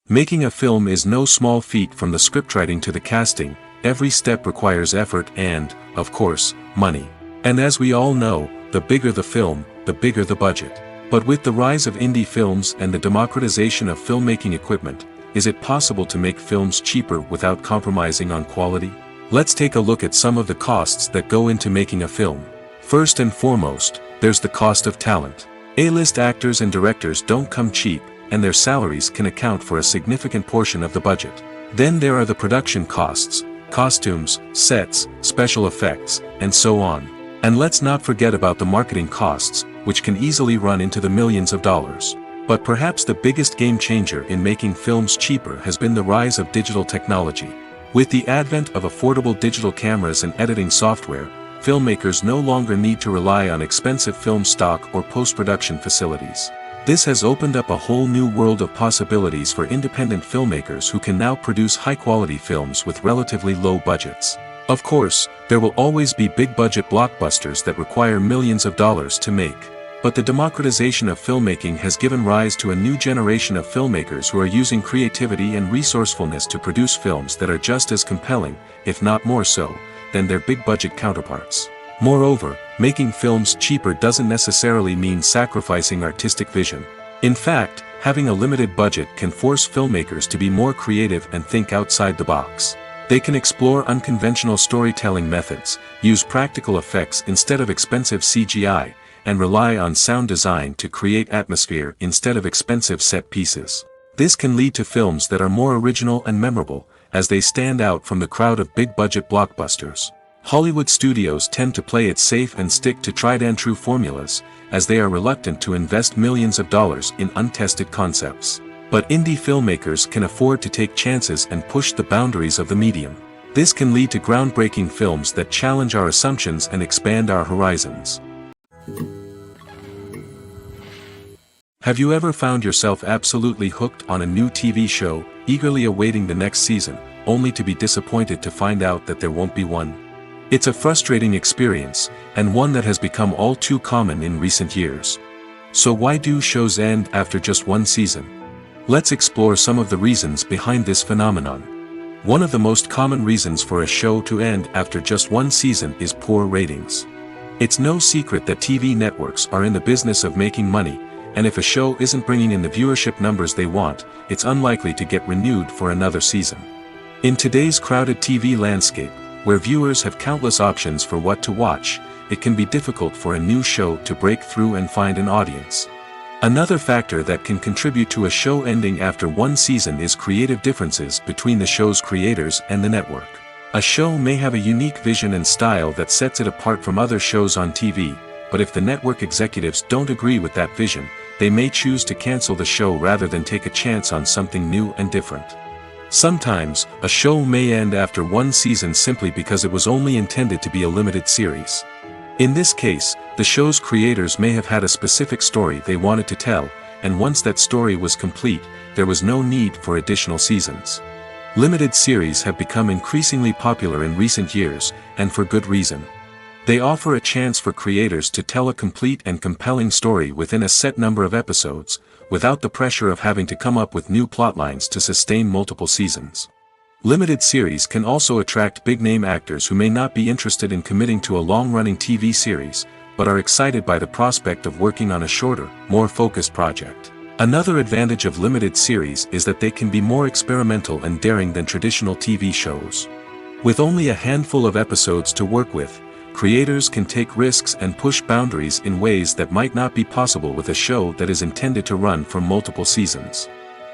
Making a film is no small feat. From the scriptwriting to the casting, every step requires effort and, of course, money. And as we all know, the bigger the film, the bigger the budget. But with the rise of indie films and the democratization of filmmaking equipment, is it possible to make films cheaper without compromising on quality? Let's take a look at some of the costs that go into making a film. First and foremost, there's the cost of talent. A-list actors and directors don't come cheap, and their salaries can account for a significant portion of the budget. Then there are the production costs, costumes, sets, special effects, and so on. And let's not forget about the marketing costs, which can easily run into the millions of dollars. But perhaps the biggest game changer in making films cheaper has been the rise of digital technology. With the advent of affordable digital cameras and editing software, filmmakers no longer need to rely on expensive film stock or post-production facilities. This has opened up a whole new world of possibilities for independent filmmakers who can now produce high-quality films with relatively low budgets. Of course, there will always be big-budget blockbusters that require millions of dollars to make. But the democratization of filmmaking has given rise to a new generation of filmmakers who are using creativity and resourcefulness to produce films that are just as compelling, if not more so, than their big-budget counterparts. Moreover, making films cheaper doesn't necessarily mean sacrificing artistic vision. In fact, having a limited budget can force filmmakers to be more creative and think outside the box. They can explore unconventional storytelling methods, use practical effects instead of expensive CGI, and rely on sound design to create atmosphere instead of expensive set pieces. This can lead to films that are more original and memorable, as they stand out from the crowd of big-budget blockbusters. Hollywood studios tend to play it safe and stick to tried-and-true formulas, as they are reluctant to invest millions of dollars in untested concepts. But indie filmmakers can afford to take chances and push the boundaries of the medium. This can lead to groundbreaking films that challenge our assumptions and expand our horizons. Have you ever found yourself absolutely hooked on a new TV show, eagerly awaiting the next season, only to be disappointed to find out that there won't be one? It's a frustrating experience, and one that has become all too common in recent years. So why do shows end after just one season? Let's explore some of the reasons behind this phenomenon. One of the most common reasons for a show to end after just one season is poor ratings. It's no secret that TV networks are in the business of making money, and if a show isn't bringing in the viewership numbers they want, it's unlikely to get renewed for another season. In today's crowded TV landscape, where viewers have countless options for what to watch, it can be difficult for a new show to break through and find an audience. Another factor that can contribute to a show ending after one season is creative differences between the show's creators and the network. A show may have a unique vision and style that sets it apart from other shows on TV, but if the network executives don't agree with that vision, they may choose to cancel the show rather than take a chance on something new and different. Sometimes, a show may end after one season simply because it was only intended to be a limited series. In this case, the show's creators may have had a specific story they wanted to tell, and once that story was complete, there was no need for additional seasons. Limited series have become increasingly popular in recent years, and for good reason. They offer a chance for creators to tell a complete and compelling story within a set number of episodes, without the pressure of having to come up with new plotlines to sustain multiple seasons. Limited series can also attract big-name actors who may not be interested in committing to a long-running TV series, but are excited by the prospect of working on a shorter, more focused project. Another advantage of limited series is that they can be more experimental and daring than traditional TV shows. With only a handful of episodes to work with, creators can take risks and push boundaries in ways that might not be possible with a show that is intended to run for multiple seasons.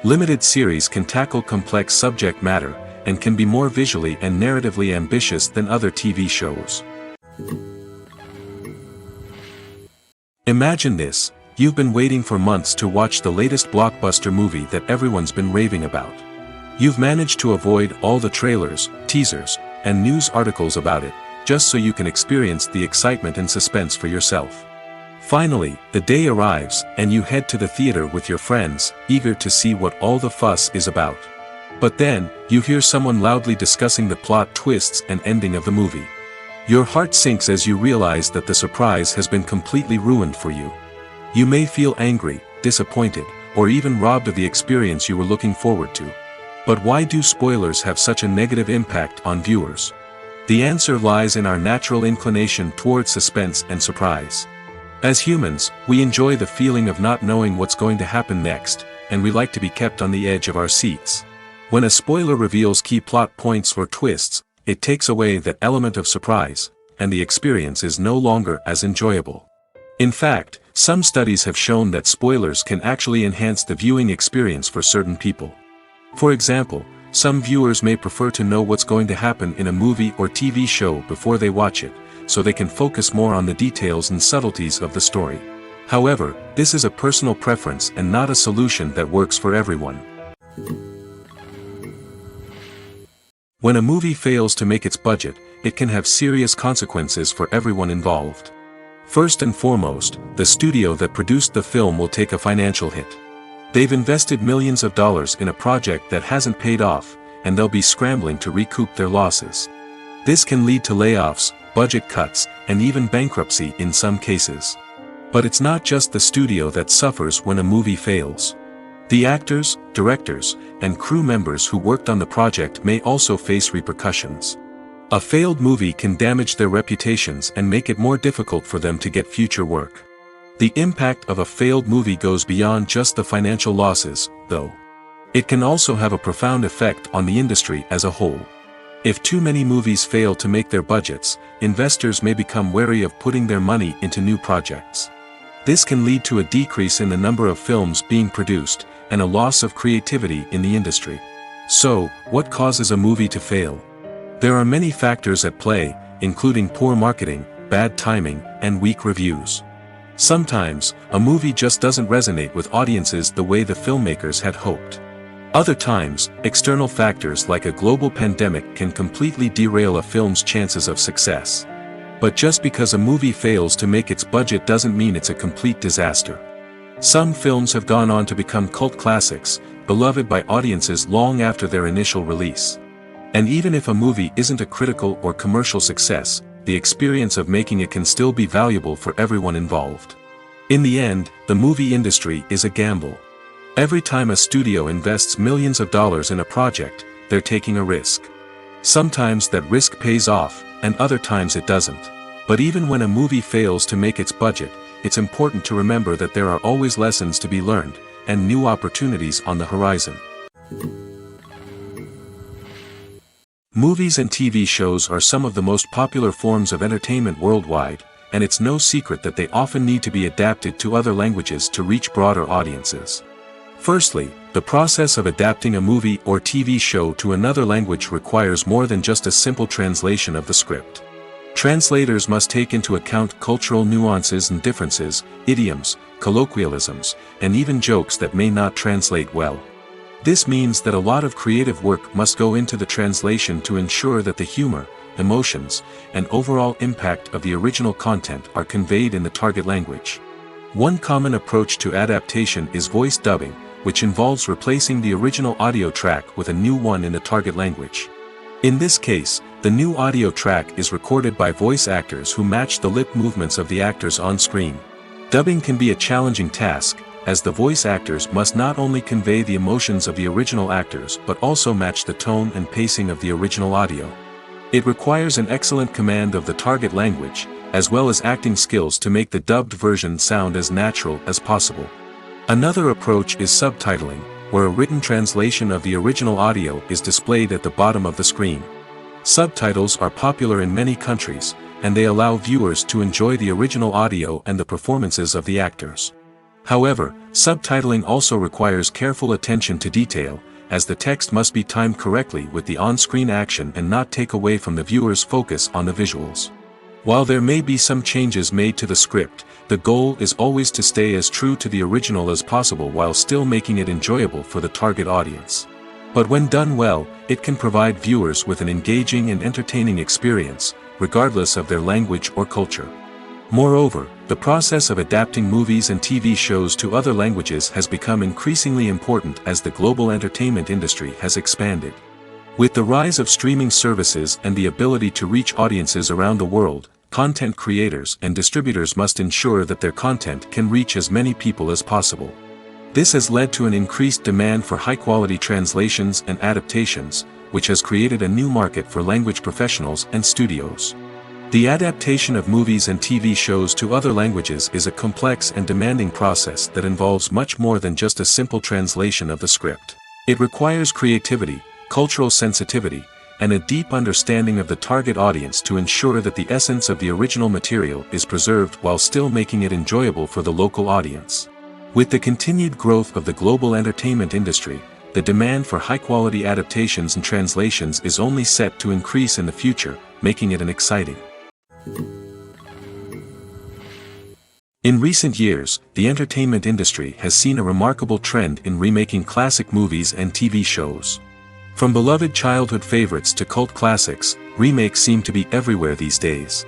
Limited series can tackle complex subject matter, and can be more visually and narratively ambitious than other TV shows. Imagine this: you've been waiting for months to watch the latest blockbuster movie that everyone's been raving about. You've managed to avoid all the trailers, teasers, and news articles about it, just so you can experience the excitement and suspense for yourself. Finally, the day arrives, and you head to the theater with your friends, eager to see what all the fuss is about. But then, you hear someone loudly discussing the plot twists and ending of the movie. Your heart sinks as you realize that the surprise has been completely ruined for you. You may feel angry, disappointed, or even robbed of the experience you were looking forward to. But why do spoilers have such a negative impact on viewers? The answer lies in our natural inclination toward suspense and surprise. As humans, we enjoy the feeling of not knowing what's going to happen next, and we like to be kept on the edge of our seats. When a spoiler reveals key plot points or twists, it takes away that element of surprise, and the experience is no longer as enjoyable. In fact, some studies have shown that spoilers can actually enhance the viewing experience for certain people. For example, some viewers may prefer to know what's going to happen in a movie or TV show before they watch it, so they can focus more on the details and subtleties of the story. However, this is a personal preference and not a solution that works for everyone. When a movie fails to make its budget, it can have serious consequences for everyone involved. First and foremost, the studio that produced the film will take a financial hit. They've invested millions of dollars in a project that hasn't paid off, and they'll be scrambling to recoup their losses. This can lead to layoffs, budget cuts, and even bankruptcy in some cases. But it's not just the studio that suffers when a movie fails. The actors, directors, and crew members who worked on the project may also face repercussions. A failed movie can damage their reputations and make it more difficult for them to get future work. The impact of a failed movie goes beyond just the financial losses, though. It can also have a profound effect on the industry as a whole. If too many movies fail to make their budgets, investors may become wary of putting their money into new projects. This can lead to a decrease in the number of films being produced, and a loss of creativity in the industry. So, what causes a movie to fail? There are many factors at play, including poor marketing, bad timing, and weak reviews. Sometimes, a movie just doesn't resonate with audiences the way the filmmakers had hoped. Other times, external factors like a global pandemic can completely derail a film's chances of success. But just because a movie fails to make its budget doesn't mean it's a complete disaster. Some films have gone on to become cult classics, beloved by audiences long after their initial release. And even if a movie isn't a critical or commercial success, the experience of making it can still be valuable for everyone involved. In the end, the movie industry is a gamble. Every time a studio invests millions of dollars in a project, they're taking a risk. Sometimes that risk pays off, and other times it doesn't. But even when a movie fails to make its budget, it's important to remember that there are always lessons to be learned, and new opportunities on the horizon. Movies and TV shows are some of the most popular forms of entertainment worldwide, and it's no secret that they often need to be adapted to other languages to reach broader audiences. Firstly, the process of adapting a movie or TV show to another language requires more than just a simple translation of the script. Translators must take into account cultural nuances and differences, idioms, colloquialisms, and even jokes that may not translate well. This means that a lot of creative work must go into the translation to ensure that the humor, emotions, and overall impact of the original content are conveyed in the target language. One common approach to adaptation is voice dubbing, which involves replacing the original audio track with a new one in the target language. In this case, the new audio track is recorded by voice actors who match the lip movements of the actors on screen. Dubbing can be a challenging task, as the voice actors must not only convey the emotions of the original actors but also match the tone and pacing of the original audio. It requires an excellent command of the target language, as well as acting skills to make the dubbed version sound as natural as possible. Another approach is subtitling, where a written translation of the original audio is displayed at the bottom of the screen. Subtitles are popular in many countries, and they allow viewers to enjoy the original audio and the performances of the actors. However, subtitling also requires careful attention to detail, as the text must be timed correctly with the on-screen action and not take away from the viewer's focus on the visuals. While there may be some changes made to the script, the goal is always to stay as true to the original as possible while still making it enjoyable for the target audience. But when done well, it can provide viewers with an engaging and entertaining experience, regardless of their language or culture. Moreover, the process of adapting movies and TV shows to other languages has become increasingly important as the global entertainment industry has expanded. With the rise of streaming services and the ability to reach audiences around the world, content creators and distributors must ensure that their content can reach as many people as possible. This has led to an increased demand for high-quality translations and adaptations, which has created a new market for language professionals and studios. The adaptation of movies and TV shows to other languages is a complex and demanding process that involves much more than just a simple translation of the script. It requires creativity, cultural sensitivity, and a deep understanding of the target audience to ensure that the essence of the original material is preserved while still making it enjoyable for the local audience. With the continued growth of the global entertainment industry, the demand for high-quality adaptations and translations is only set to increase in the future, making it an exciting. In recent years, the entertainment industry has seen a remarkable trend in remaking classic movies and TV shows. From beloved childhood favorites to cult classics, remakes seem to be everywhere these days.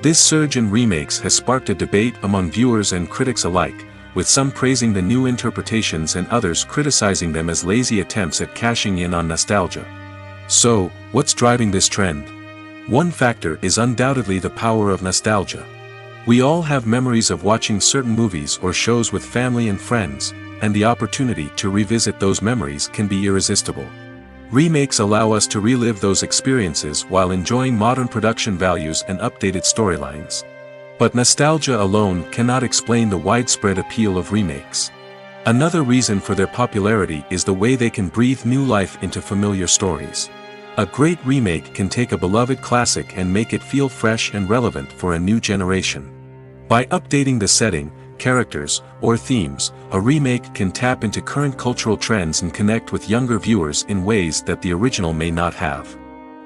This surge in remakes has sparked a debate among viewers and critics alike, with some praising the new interpretations and others criticizing them as lazy attempts at cashing in on nostalgia. So, what's driving this trend? One factor is undoubtedly the power of nostalgia. We all have memories of watching certain movies or shows with family and friends, and the opportunity to revisit those memories can be irresistible. Remakes allow us to relive those experiences while enjoying modern production values and updated storylines. But nostalgia alone cannot explain the widespread appeal of remakes. Another reason for their popularity is the way they can breathe new life into familiar stories. A great remake can take a beloved classic and make it feel fresh and relevant for a new generation. By updating the setting, characters, or themes, a remake can tap into current cultural trends and connect with younger viewers in ways that the original may not have.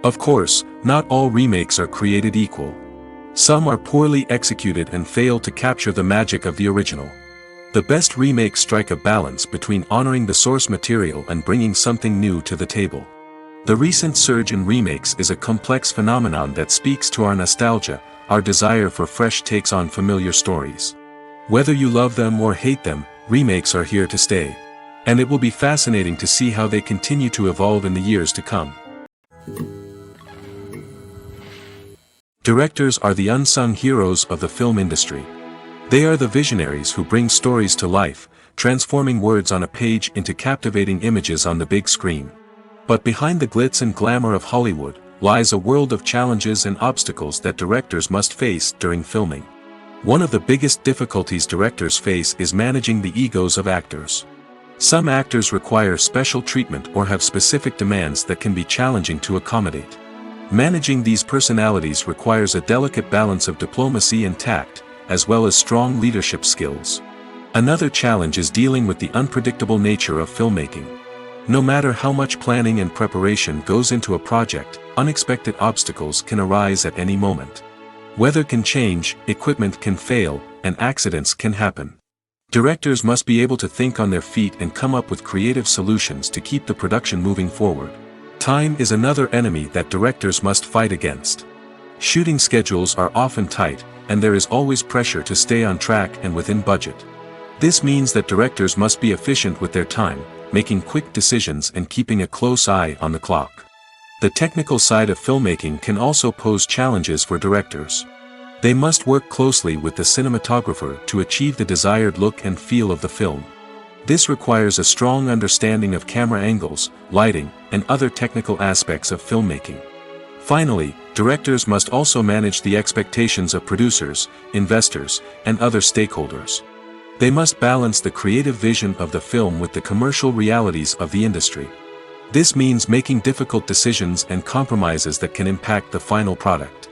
Of course, not all remakes are created equal. Some are poorly executed and fail to capture the magic of the original. The best remakes strike a balance between honoring the source material and bringing something new to the table. The recent surge in remakes is a complex phenomenon that speaks to our nostalgia, our desire for fresh takes on familiar stories. Whether you love them or hate them, remakes are here to stay. And it will be fascinating to see how they continue to evolve in the years to come. Directors are the unsung heroes of the film industry. They are the visionaries who bring stories to life, transforming words on a page into captivating images on the big screen. But behind the glitz and glamour of Hollywood, lies a world of challenges and obstacles that directors must face during filming. One of the biggest difficulties directors face is managing the egos of actors. Some actors require special treatment or have specific demands that can be challenging to accommodate. Managing these personalities requires a delicate balance of diplomacy and tact, as well as strong leadership skills. Another challenge is dealing with the unpredictable nature of filmmaking. No matter how much planning and preparation goes into a project, unexpected obstacles can arise at any moment. Weather can change, equipment can fail, and accidents can happen. Directors must be able to think on their feet and come up with creative solutions to keep the production moving forward. Time is another enemy that directors must fight against. Shooting schedules are often tight, and there is always pressure to stay on track and within budget. This means that directors must be efficient with their time, making quick decisions and keeping a close eye on the clock. The technical side of filmmaking can also pose challenges for directors. They must work closely with the cinematographer to achieve the desired look and feel of the film. This requires a strong understanding of camera angles, lighting, and other technical aspects of filmmaking. Finally, directors must also manage the expectations of producers, investors, and other stakeholders. They must balance the creative vision of the film with the commercial realities of the industry. This means making difficult decisions and compromises that can impact the final product.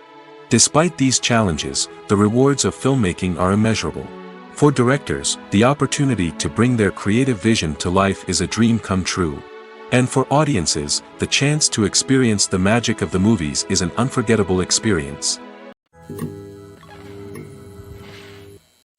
Despite these challenges, the rewards of filmmaking are immeasurable. For directors, the opportunity to bring their creative vision to life is a dream come true. And for audiences, the chance to experience the magic of the movies is an unforgettable experience.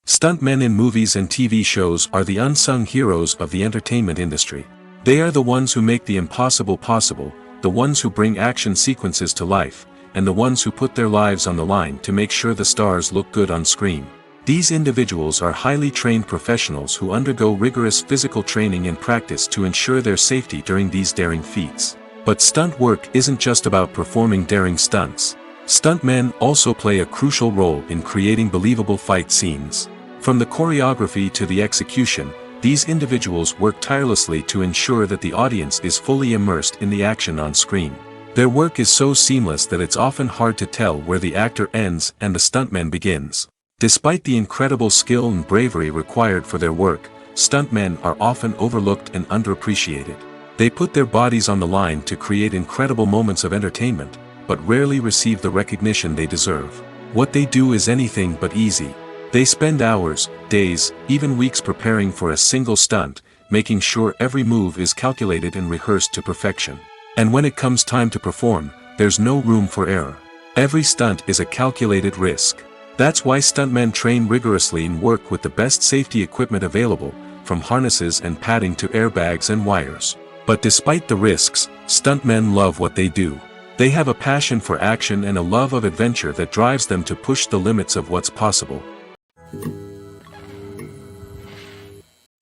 Stuntmen in movies and TV shows are the unsung heroes of the entertainment industry. They are the ones who make the impossible possible, the ones who bring action sequences to life, and the ones who put their lives on the line to make sure the stars look good on screen. These individuals are highly trained professionals who undergo rigorous physical training and practice to ensure their safety during these daring feats. But stunt work isn't just about performing daring stunts. Stuntmen also play a crucial role in creating believable fight scenes. From the choreography to the execution, these individuals work tirelessly to ensure that the audience is fully immersed in the action on screen. Their work is so seamless that it's often hard to tell where the actor ends and the stuntman begins. Despite the incredible skill and bravery required for their work, stuntmen are often overlooked and underappreciated. They put their bodies on the line to create incredible moments of entertainment, but rarely receive the recognition they deserve. What they do is anything but easy. They spend hours, days, even weeks preparing for a single stunt, making sure every move is calculated and rehearsed to perfection. And when it comes time to perform, there's no room for error. Every stunt is a calculated risk. That's why stuntmen train rigorously and work with the best safety equipment available, from harnesses and padding to airbags and wires. But despite the risks, stuntmen love what they do. They have a passion for action and a love of adventure that drives them to push the limits of what's possible.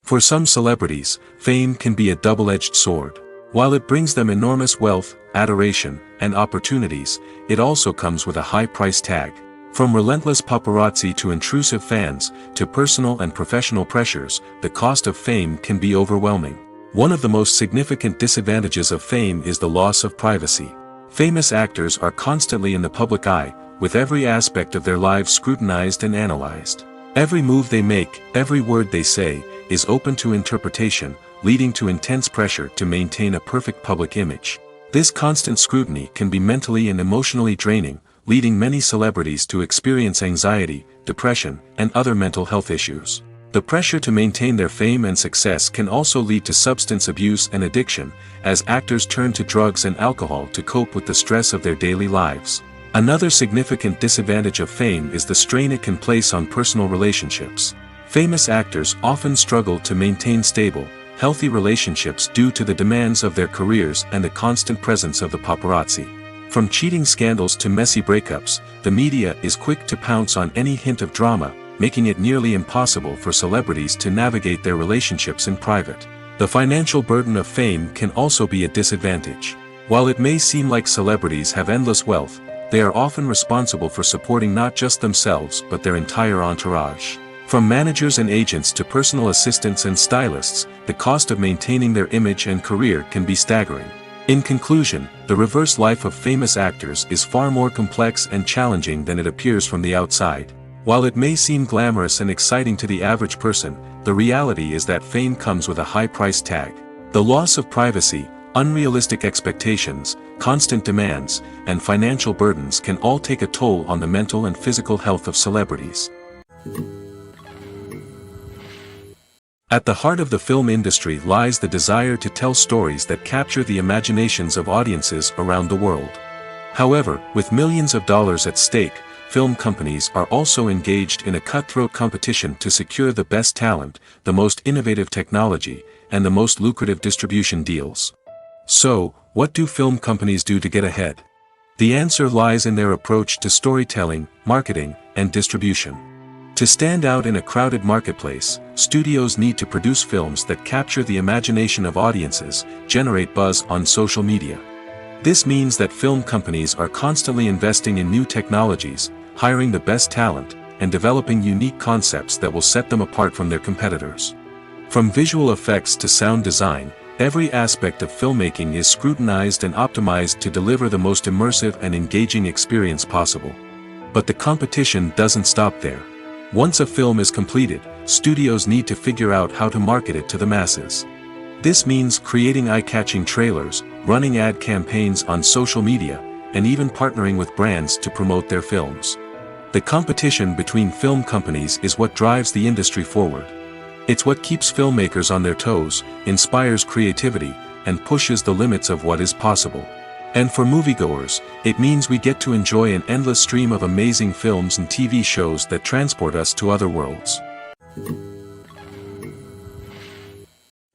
For some celebrities, fame can be a double-edged sword. While it brings them enormous wealth, adoration, and opportunities, it also comes with a high price tag. From relentless paparazzi to intrusive fans, to personal and professional pressures, the cost of fame can be overwhelming. One of the most significant disadvantages of fame is the loss of privacy. Famous actors are constantly in the public eye, with every aspect of their lives scrutinized and analyzed. Every move they make, every word they say, is open to interpretation, leading to intense pressure to maintain a perfect public image. This constant scrutiny can be mentally and emotionally draining, leading many celebrities to experience anxiety, depression, and other mental health issues. The pressure to maintain their fame and success can also lead to substance abuse and addiction, as actors turn to drugs and alcohol to cope with the stress of their daily lives. Another significant disadvantage of fame is the strain it can place on personal relationships. Famous actors often struggle to maintain stable, healthy relationships due to the demands of their careers and the constant presence of the paparazzi. From cheating scandals to messy breakups, the media is quick to pounce on any hint of drama, making it nearly impossible for celebrities to navigate their relationships in private. The financial burden of fame can also be a disadvantage. While it may seem like celebrities have endless wealth, they are often responsible for supporting not just themselves but their entire entourage. From managers and agents to personal assistants and stylists, the cost of maintaining their image and career can be staggering. In conclusion, the reverse life of famous actors is far more complex and challenging than it appears from the outside. While it may seem glamorous and exciting to the average person, the reality is that fame comes with a high price tag. The loss of privacy, unrealistic expectations, constant demands, and financial burdens can all take a toll on the mental and physical health of celebrities. At the heart of the film industry lies the desire to tell stories that capture the imaginations of audiences around the world. However, with millions of dollars at stake, film companies are also engaged in a cutthroat competition to secure the best talent, the most innovative technology, and the most lucrative distribution deals. So, what do film companies do to get ahead? The answer lies in their approach to storytelling, marketing, and distribution. To stand out in a crowded marketplace, studios need to produce films that capture the imagination of audiences, generate buzz on social media. This means that film companies are constantly investing in new technologies, hiring the best talent, and developing unique concepts that will set them apart from their competitors. From visual effects to sound design, every aspect of filmmaking is scrutinized and optimized to deliver the most immersive and engaging experience possible. But the competition doesn't stop there. Once a film is completed, studios need to figure out how to market it to the masses. This means creating eye-catching trailers, running ad campaigns on social media, and even partnering with brands to promote their films. The competition between film companies is what drives the industry forward. It's what keeps filmmakers on their toes, inspires creativity, and pushes the limits of what is possible. And for moviegoers, it means we get to enjoy an endless stream of amazing films and TV shows that transport us to other worlds.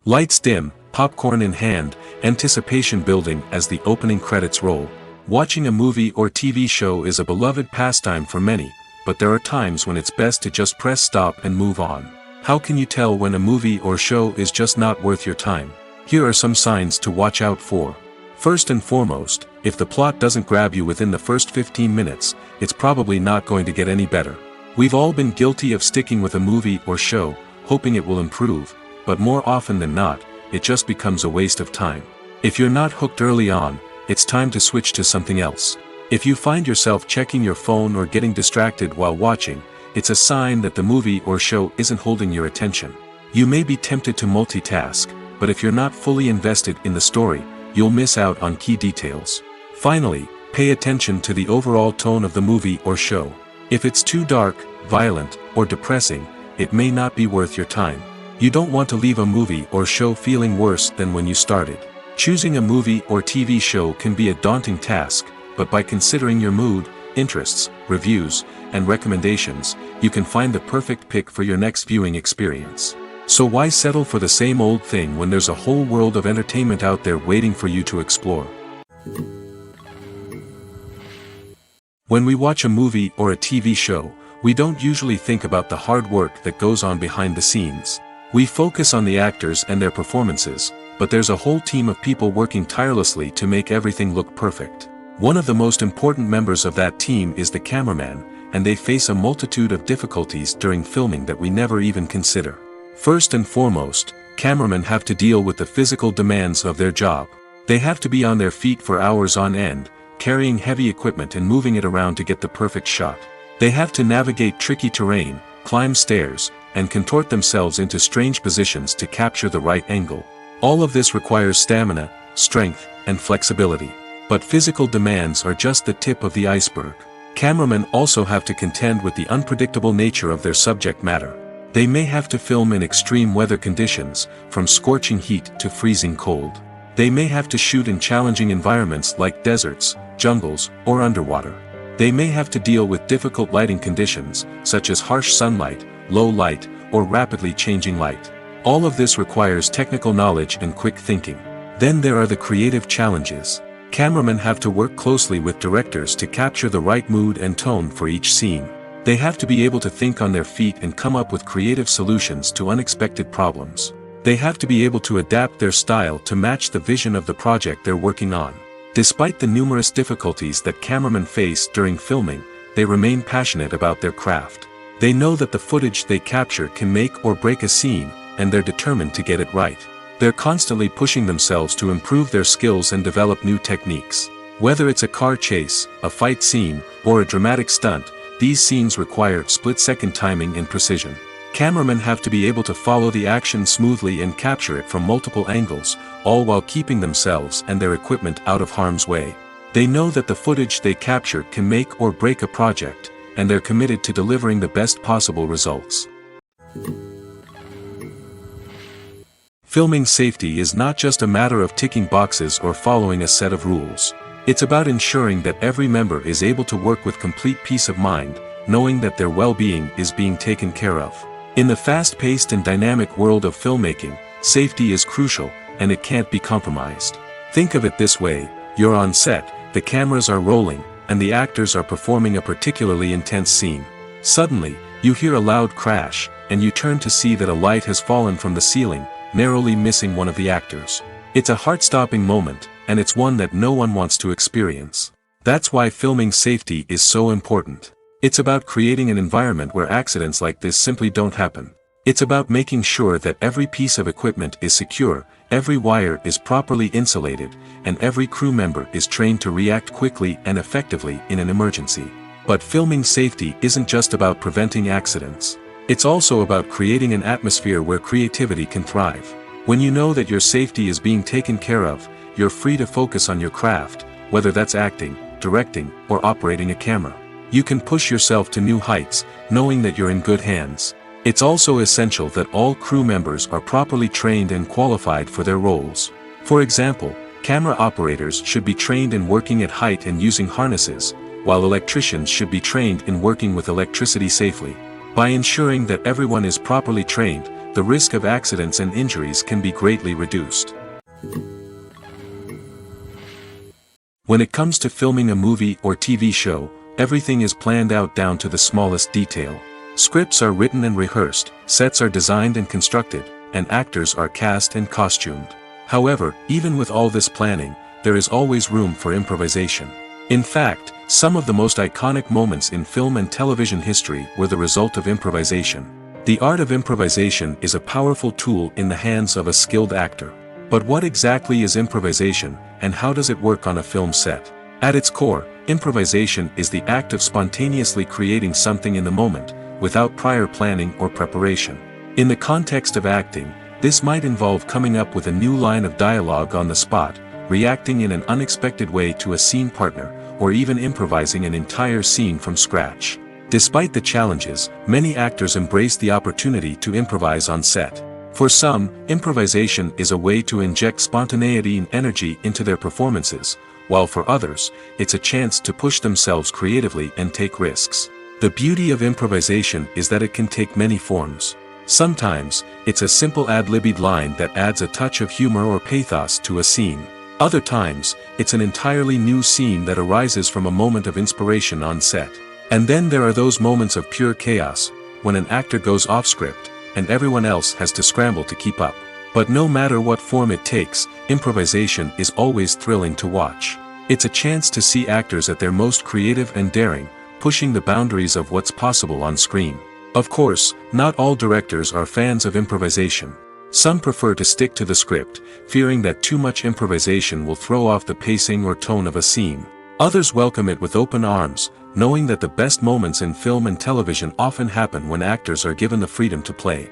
Lights dim, popcorn in hand, anticipation building as the opening credits roll. Watching a movie or TV show is a beloved pastime for many, but there are times when it's best to just press stop and move on. How can you tell when a movie or show is just not worth your time? Here are some signs to watch out for. First and foremost, if the plot doesn't grab you within the first 15 minutes, it's probably not going to get any better. We've all been guilty of sticking with a movie or show, hoping it will improve, but more often than not, it just becomes a waste of time. If you're not hooked early on, it's time to switch to something else. If you find yourself checking your phone or getting distracted while watching, it's a sign that the movie or show isn't holding your attention. You may be tempted to multitask, but if you're not fully invested in the story, you'll miss out on key details. Finally, pay attention to the overall tone of the movie or show. If it's too dark, violent, or depressing, it may not be worth your time. You don't want to leave a movie or show feeling worse than when you started. Choosing a movie or TV show can be a daunting task, but by considering your mood, interests, reviews, and recommendations, you can find the perfect pick for your next viewing experience. So why settle for the same old thing when there's a whole world of entertainment out there waiting for you to explore? When we watch a movie or a TV show, we don't usually think about the hard work that goes on behind the scenes. We focus on the actors and their performances, but there's a whole team of people working tirelessly to make everything look perfect. One of the most important members of that team is the cameraman, and they face a multitude of difficulties during filming that we never even consider. First and foremost, cameramen have to deal with the physical demands of their job. They have to be on their feet for hours on end, carrying heavy equipment and moving it around to get the perfect shot. They have to navigate tricky terrain, climb stairs, and contort themselves into strange positions to capture the right angle. All of this requires stamina, strength, and flexibility. But physical demands are just the tip of the iceberg. Cameramen also have to contend with the unpredictable nature of their subject matter. They may have to film in extreme weather conditions, from scorching heat to freezing cold. They may have to shoot in challenging environments like deserts, jungles, or underwater. They may have to deal with difficult lighting conditions, such as harsh sunlight, low light, or rapidly changing light. All of this requires technical knowledge and quick thinking. Then there are the creative challenges. Cameramen have to work closely with directors to capture the right mood and tone for each scene. They have to be able to think on their feet and come up with creative solutions to unexpected problems. They have to be able to adapt their style to match the vision of the project they're working on. Despite the numerous difficulties that cameramen face during filming, they remain passionate about their craft. They know that the footage they capture can make or break a scene, and they're determined to get it right. They're constantly pushing themselves to improve their skills and develop new techniques. Whether it's a car chase, a fight scene, or a dramatic stunt, these scenes require split-second timing and precision. Cameramen have to be able to follow the action smoothly and capture it from multiple angles, all while keeping themselves and their equipment out of harm's way. They know that the footage they capture can make or break a project, and they're committed to delivering the best possible results. Filming safety is not just a matter of ticking boxes or following a set of rules. It's about ensuring that every member is able to work with complete peace of mind, knowing that their well-being is being taken care of. In the fast-paced and dynamic world of filmmaking, safety is crucial, and it can't be compromised. Think of it this way: you're on set, the cameras are rolling, and the actors are performing a particularly intense scene. Suddenly, you hear a loud crash, and you turn to see that a light has fallen from the ceiling, narrowly missing one of the actors. It's a heart-stopping moment, and it's one that no one wants to experience. That's why filming safety is so important. It's about creating an environment where accidents like this simply don't happen. It's about making sure that every piece of equipment is secure, every wire is properly insulated, and every crew member is trained to react quickly and effectively in an emergency. But filming safety isn't just about preventing accidents. It's also about creating an atmosphere where creativity can thrive. When you know that your safety is being taken care of, you're free to focus on your craft, whether that's acting, directing, or operating a camera. You can push yourself to new heights, knowing that you're in good hands. It's also essential that all crew members are properly trained and qualified for their roles. For example, camera operators should be trained in working at height and using harnesses, while electricians should be trained in working with electricity safely. By ensuring that everyone is properly trained, the risk of accidents and injuries can be greatly reduced. When it comes to filming a movie or TV show, everything is planned out down to the smallest detail. Scripts are written and rehearsed, sets are designed and constructed, and actors are cast and costumed. However, even with all this planning, there is always room for improvisation. In fact, some of the most iconic moments in film and television history were the result of improvisation. The art of improvisation is a powerful tool in the hands of a skilled actor. But what exactly is improvisation, and how does it work on a film set? At its core, improvisation is the act of spontaneously creating something in the moment, without prior planning or preparation. In the context of acting, this might involve coming up with a new line of dialogue on the spot, reacting in an unexpected way to a scene partner, or even improvising an entire scene from scratch. Despite the challenges, many actors embrace the opportunity to improvise on set. For some, improvisation is a way to inject spontaneity and energy into their performances, while for others, it's a chance to push themselves creatively and take risks. The beauty of improvisation is that it can take many forms. Sometimes, it's a simple ad-libbed line that adds a touch of humor or pathos to a scene. Other times, it's an entirely new scene that arises from a moment of inspiration on set. And then there are those moments of pure chaos, when an actor goes off script, and everyone else has to scramble to keep up. But no matter what form it takes, improvisation is always thrilling to watch. It's a chance to see actors at their most creative and daring, pushing the boundaries of what's possible on screen. Of course, not all directors are fans of improvisation. Some prefer to stick to the script, fearing that too much improvisation will throw off the pacing or tone of a scene. Others welcome it with open arms, knowing that the best moments in film and television often happen when actors are given the freedom to play.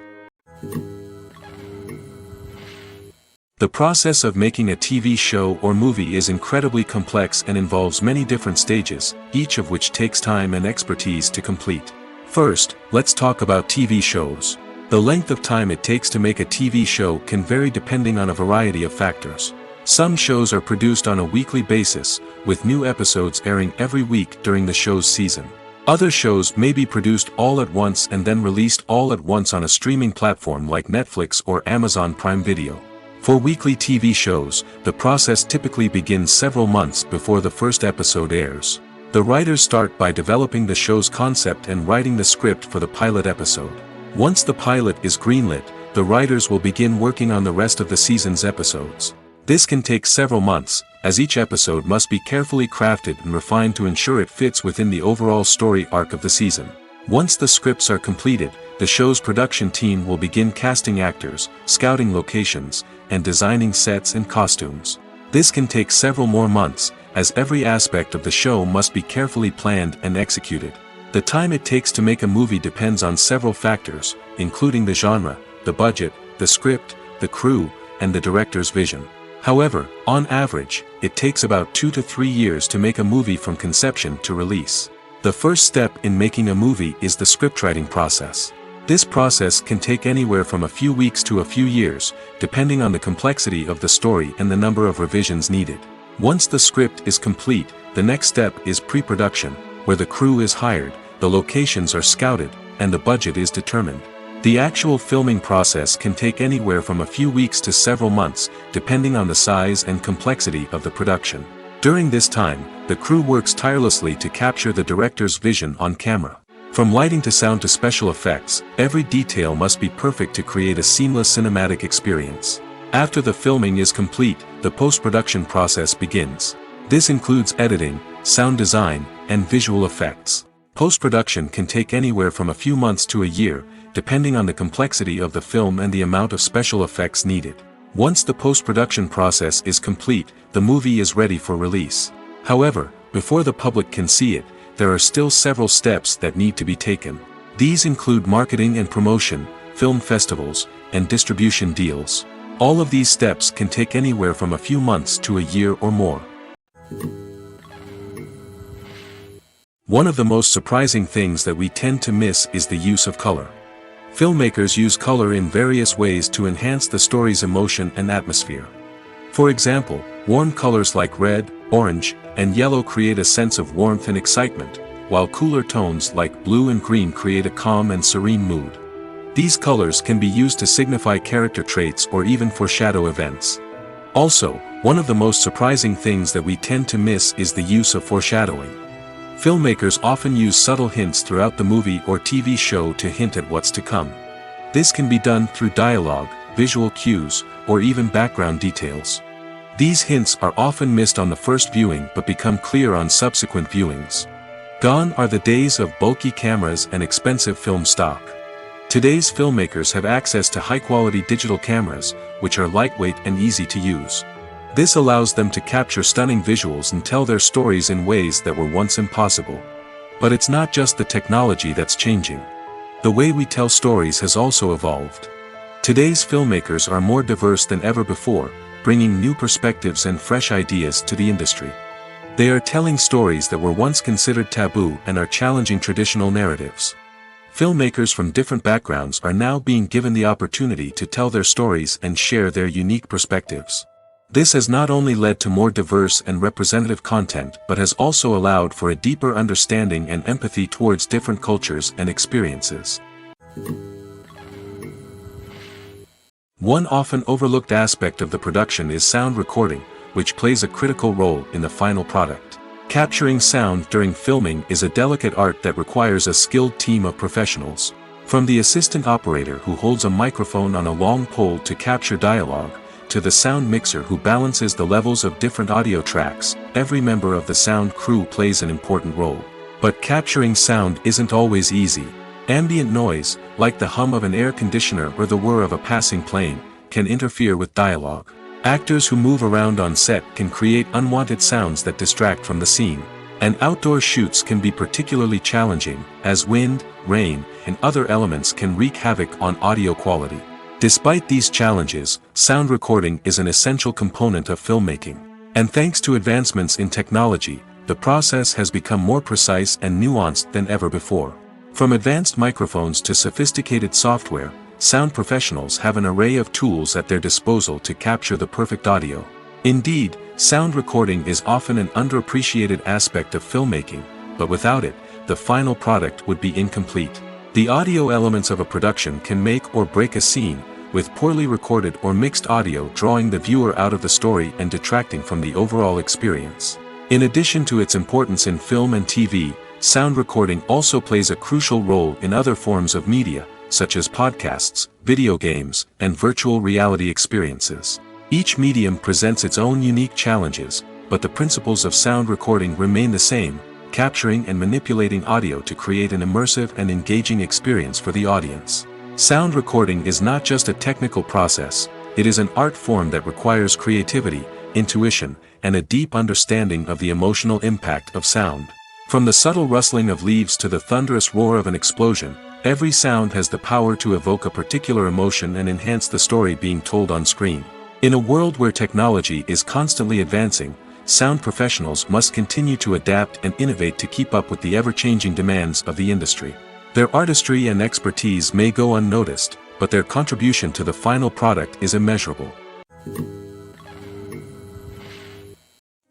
The process of making a TV show or movie is incredibly complex and involves many different stages, each of which takes time and expertise to complete. First, let's talk about TV shows. The length of time it takes to make a TV show can vary depending on a variety of factors. Some shows are produced on a weekly basis, with new episodes airing every week during the show's season. Other shows may be produced all at once and then released all at once on a streaming platform like Netflix or Amazon Prime Video. For weekly TV shows, the process typically begins several months before the first episode airs. The writers start by developing the show's concept and writing the script for the pilot episode. Once the pilot is greenlit, the writers will begin working on the rest of the season's episodes. This can take several months, as each episode must be carefully crafted and refined to ensure it fits within the overall story arc of the season. Once the scripts are completed, the show's production team will begin casting actors, scouting locations, and designing sets and costumes. This can take several more months, as every aspect of the show must be carefully planned and executed. The time it takes to make a movie depends on several factors, including the genre, the budget, the script, the crew, and the director's vision. However, on average, it takes about 2 to 3 years to make a movie from conception to release. The first step in making a movie is the scriptwriting process. This process can take anywhere from a few weeks to a few years, depending on the complexity of the story and the number of revisions needed. Once the script is complete, the next step is pre-production, where the crew is hired, the locations are scouted, and the budget is determined. The actual filming process can take anywhere from a few weeks to several months, depending on the size and complexity of the production. During this time, the crew works tirelessly to capture the director's vision on camera. From lighting to sound to special effects, every detail must be perfect to create a seamless cinematic experience. After the filming is complete, the post-production process begins. This includes editing, sound design, and visual effects. Post-production can take anywhere from a few months to a year, depending on the complexity of the film and the amount of special effects needed. Once the post-production process is complete, the movie is ready for release. However, before the public can see it, there are still several steps that need to be taken. These include marketing and promotion, film festivals, and distribution deals. All of these steps can take anywhere from a few months to a year or more. One of the most surprising things that we tend to miss is the use of color. Filmmakers use color in various ways to enhance the story's emotion and atmosphere. For example, warm colors like red, orange, and yellow create a sense of warmth and excitement, while cooler tones like blue and green create a calm and serene mood. These colors can be used to signify character traits or even foreshadow events. Also, one of the most surprising things that we tend to miss is the use of foreshadowing. Filmmakers often use subtle hints throughout the movie or TV show to hint at what's to come. This can be done through dialogue, visual cues, or even background details. These hints are often missed on the first viewing but become clear on subsequent viewings. Gone are the days of bulky cameras and expensive film stock. Today's filmmakers have access to high-quality digital cameras, which are lightweight and easy to use. This allows them to capture stunning visuals and tell their stories in ways that were once impossible. But it's not just the technology that's changing. The way we tell stories has also evolved. Today's filmmakers are more diverse than ever before, bringing new perspectives and fresh ideas to the industry. They are telling stories that were once considered taboo and are challenging traditional narratives. Filmmakers from different backgrounds are now being given the opportunity to tell their stories and share their unique perspectives. This has not only led to more diverse and representative content but has also allowed for a deeper understanding and empathy towards different cultures and experiences. One often overlooked aspect of the production is sound recording, which plays a critical role in the final product. Capturing sound during filming is a delicate art that requires a skilled team of professionals. From the assistant operator who holds a microphone on a long pole to capture dialogue, to the sound mixer who balances the levels of different audio tracks, every member of the sound crew plays an important role. But capturing sound isn't always easy. Ambient noise, like the hum of an air conditioner or the whir of a passing plane, can interfere with dialogue. Actors who move around on set can create unwanted sounds that distract from the scene. And outdoor shoots can be particularly challenging, as wind, rain, and other elements can wreak havoc on audio quality. Despite these challenges, sound recording is an essential component of filmmaking. And thanks to advancements in technology, the process has become more precise and nuanced than ever before. From advanced microphones to sophisticated software, sound professionals have an array of tools at their disposal to capture the perfect audio. Indeed, sound recording is often an underappreciated aspect of filmmaking, but without it, the final product would be incomplete. The audio elements of a production can make or break a scene, with poorly recorded or mixed audio drawing the viewer out of the story and detracting from the overall experience. In addition to its importance in film and TV, sound recording also plays a crucial role in other forms of media, such as podcasts, video games, and virtual reality experiences. Each medium presents its own unique challenges, but the principles of sound recording remain the same, capturing and manipulating audio to create an immersive and engaging experience for the audience. Sound recording is not just a technical process, it is an art form that requires creativity, intuition, and a deep understanding of the emotional impact of sound. From the subtle rustling of leaves to the thunderous roar of an explosion, every sound has the power to evoke a particular emotion and enhance the story being told on screen. In a world where technology is constantly advancing, sound professionals must continue to adapt and innovate to keep up with the ever-changing demands of the industry. Their artistry and expertise may go unnoticed, but their contribution to the final product is immeasurable.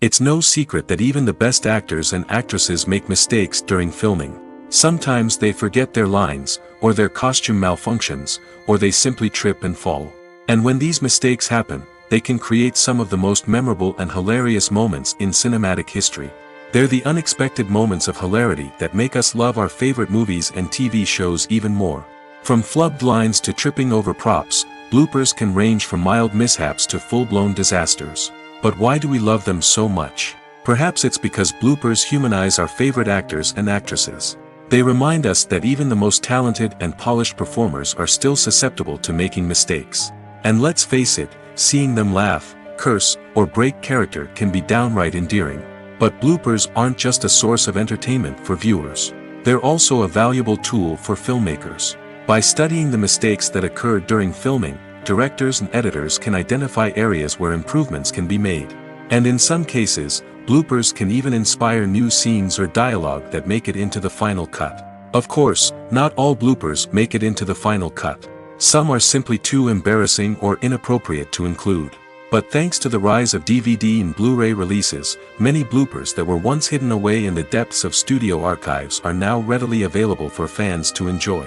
It's no secret that even the best actors and actresses make mistakes during filming. Sometimes they forget their lines, or their costume malfunctions, or they simply trip and fall. And when these mistakes happen, they can create some of the most memorable and hilarious moments in cinematic history. They're the unexpected moments of hilarity that make us love our favorite movies and TV shows even more. From flubbed lines to tripping over props, bloopers can range from mild mishaps to full-blown disasters. But why do we love them so much? Perhaps it's because bloopers humanize our favorite actors and actresses. They remind us that even the most talented and polished performers are still susceptible to making mistakes. And let's face it, seeing them laugh, curse, or break character can be downright endearing. But bloopers aren't just a source of entertainment for viewers. They're also a valuable tool for filmmakers. By studying the mistakes that occurred during filming, directors and editors can identify areas where improvements can be made. And in some cases, bloopers can even inspire new scenes or dialogue that make it into the final cut. Of course, not all bloopers make it into the final cut. Some are simply too embarrassing or inappropriate to include. But thanks to the rise of DVD and Blu-ray releases, many bloopers that were once hidden away in the depths of studio archives are now readily available for fans to enjoy.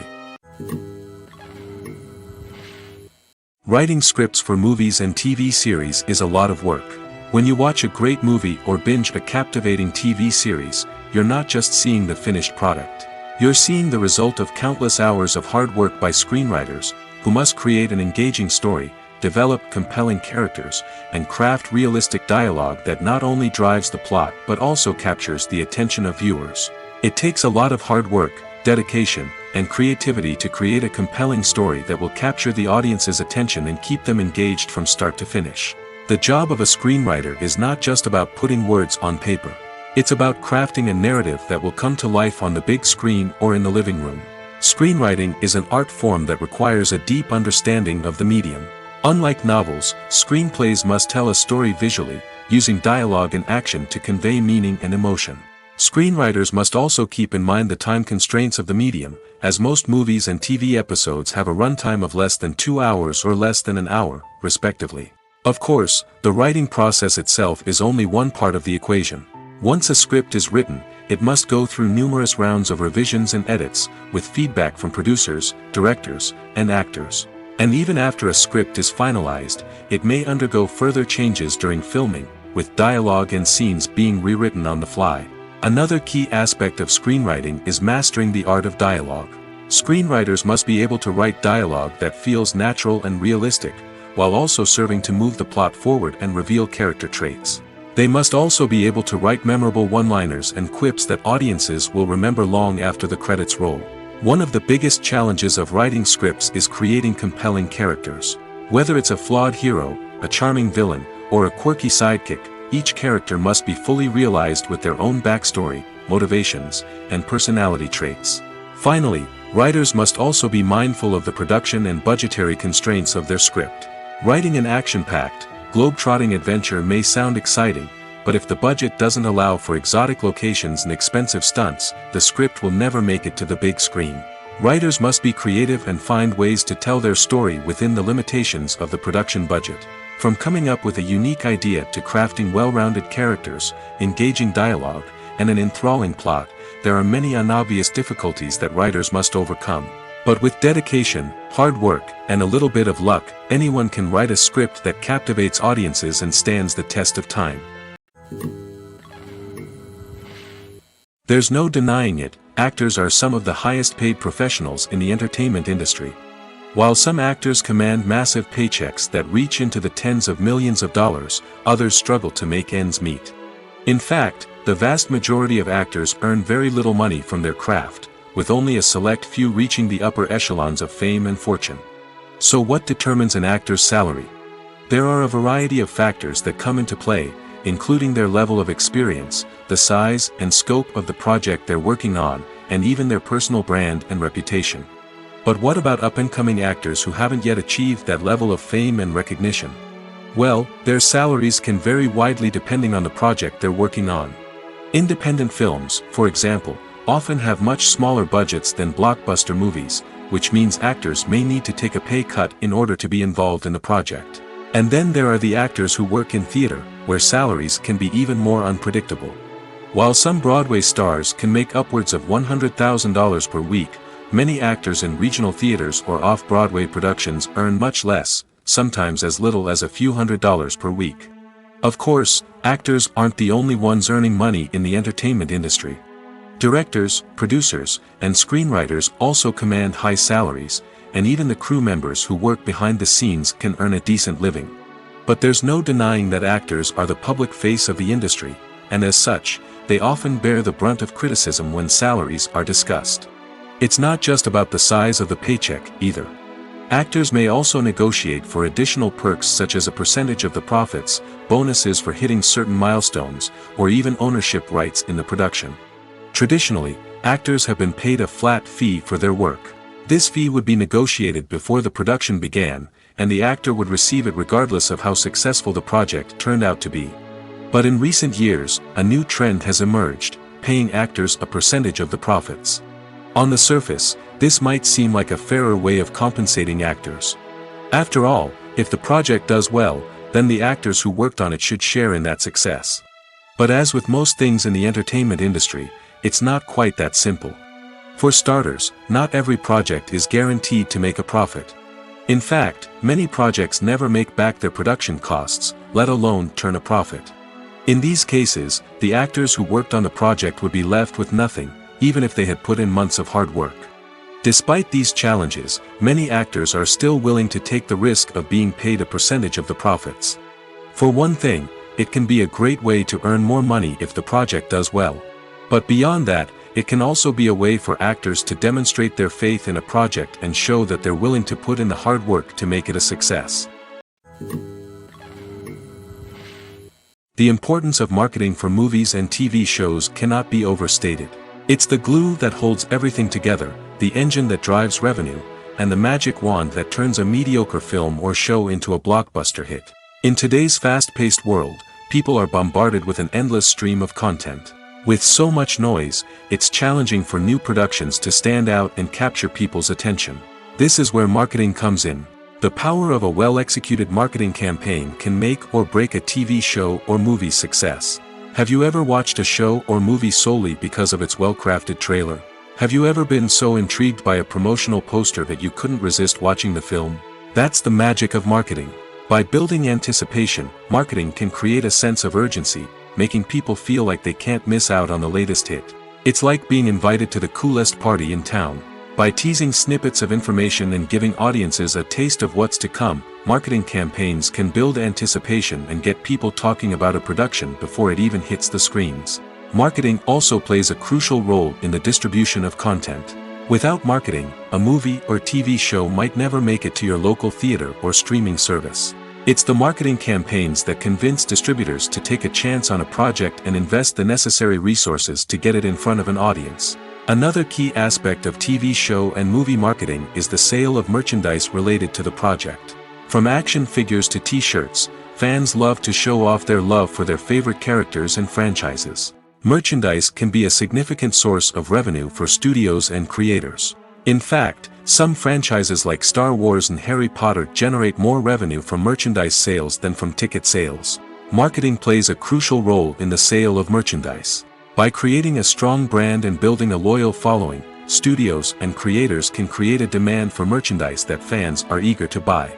Writing scripts for movies and TV series is a lot of work. When you watch a great movie or binge a captivating TV series, you're not just seeing the finished product. You're seeing the result of countless hours of hard work by screenwriters, who must create an engaging story, develop compelling characters, and craft realistic dialogue that not only drives the plot but also captures the attention of viewers. It takes a lot of hard work, dedication, and creativity to create a compelling story that will capture the audience's attention and keep them engaged from start to finish. The job of a screenwriter is not just about putting words on paper. It's about crafting a narrative that will come to life on the big screen or in the living room. Screenwriting is an art form that requires a deep understanding of the medium. Unlike novels, screenplays must tell a story visually, using dialogue and action to convey meaning and emotion. Screenwriters must also keep in mind the time constraints of the medium, as most movies and TV episodes have a runtime of less than 2 hours or less than an hour, respectively. Of course, the writing process itself is only one part of the equation. Once a script is written, it must go through numerous rounds of revisions and edits, with feedback from producers, directors, and actors. And even after a script is finalized, it may undergo further changes during filming, with dialogue and scenes being rewritten on the fly. Another key aspect of screenwriting is mastering the art of dialogue. Screenwriters must be able to write dialogue that feels natural and realistic, while also serving to move the plot forward and reveal character traits. They must also be able to write memorable one-liners and quips that audiences will remember long after the credits roll. One of the biggest challenges of writing scripts is creating compelling characters. Whether it's a flawed hero, a charming villain, or a quirky sidekick, each character must be fully realized with their own backstory, motivations, and personality traits. Finally, writers must also be mindful of the production and budgetary constraints of their script. Writing an action-packed, globe-trotting adventure may sound exciting, but if the budget doesn't allow for exotic locations and expensive stunts, the script will never make it to the big screen. Writers must be creative and find ways to tell their story within the limitations of the production budget. From coming up with a unique idea to crafting well-rounded characters, engaging dialogue, and an enthralling plot, there are many unobvious difficulties that writers must overcome. But with dedication, hard work, and a little bit of luck, anyone can write a script that captivates audiences and stands the test of time. There's no denying it, actors are some of the highest-paid professionals in the entertainment industry. While some actors command massive paychecks that reach into the tens of millions of dollars, others struggle to make ends meet. In fact, the vast majority of actors earn very little money from their craft, with only a select few reaching the upper echelons of fame and fortune. So what determines an actor's salary? There are a variety of factors that come into play, including their level of experience, the size and scope of the project they're working on, and even their personal brand and reputation. But what about up-and-coming actors who haven't yet achieved that level of fame and recognition? Well, their salaries can vary widely depending on the project they're working on. Independent films, for example, often have much smaller budgets than blockbuster movies, which means actors may need to take a pay cut in order to be involved in the project. And then there are the actors who work in theater, where salaries can be even more unpredictable. While some Broadway stars can make upwards of $100,000 per week, many actors in regional theaters or off-Broadway productions earn much less, sometimes as little as a few $100s per week. Of course, actors aren't the only ones earning money in the entertainment industry. Directors, producers, and screenwriters also command high salaries, and even the crew members who work behind the scenes can earn a decent living. But there's no denying that actors are the public face of the industry, and as such, they often bear the brunt of criticism when salaries are discussed. It's not just about the size of the paycheck, either. Actors may also negotiate for additional perks such as a percentage of the profits, bonuses for hitting certain milestones, or even ownership rights in the production. Traditionally, actors have been paid a flat fee for their work. This fee would be negotiated before the production began, and the actor would receive it regardless of how successful the project turned out to be. But in recent years, a new trend has emerged, paying actors a percentage of the profits. On the surface, this might seem like a fairer way of compensating actors. After all, if the project does well, then the actors who worked on it should share in that success. But as with most things in the entertainment industry, it's not quite that simple. For starters, not every project is guaranteed to make a profit. In fact, many projects never make back their production costs, let alone turn a profit. In these cases, the actors who worked on the project would be left with nothing, even if they had put in months of hard work. Despite these challenges, many actors are still willing to take the risk of being paid a percentage of the profits. For one thing, it can be a great way to earn more money if the project does well. But beyond that, it can also be a way for actors to demonstrate their faith in a project and show that they're willing to put in the hard work to make it a success. The importance of marketing for movies and TV shows cannot be overstated. It's the glue that holds everything together, the engine that drives revenue, and the magic wand that turns a mediocre film or show into a blockbuster hit. In today's fast-paced world, people are bombarded with an endless stream of content. With so much noise, it's challenging for new productions to stand out and capture people's attention. This is where marketing comes in. The power of a well-executed marketing campaign can make or break a TV show or movie's success. Have you ever watched a show or movie solely because of its well-crafted trailer? Have you ever been so intrigued by a promotional poster that you couldn't resist watching the film? That's the magic of marketing. By building anticipation, marketing can create a sense of urgency, making people feel like they can't miss out on the latest hit. It's like being invited to the coolest party in town. By teasing snippets of information and giving audiences a taste of what's to come, marketing campaigns can build anticipation and get people talking about a production before it even hits the screens. Marketing also plays a crucial role in the distribution of content. Without marketing, a movie or TV show might never make it to your local theater or streaming service. It's the marketing campaigns that convince distributors to take a chance on a project and invest the necessary resources to get it in front of an audience. Another key aspect of TV show and movie marketing is the sale of merchandise related to the project. From action figures to t-shirts, fans love to show off their love for their favorite characters and franchises. Merchandise can be a significant source of revenue for studios and creators. In fact, some franchises like Star Wars and Harry Potter generate more revenue from merchandise sales than from ticket sales. Marketing plays a crucial role in the sale of merchandise. By creating a strong brand and building a loyal following, studios and creators can create a demand for merchandise that fans are eager to buy.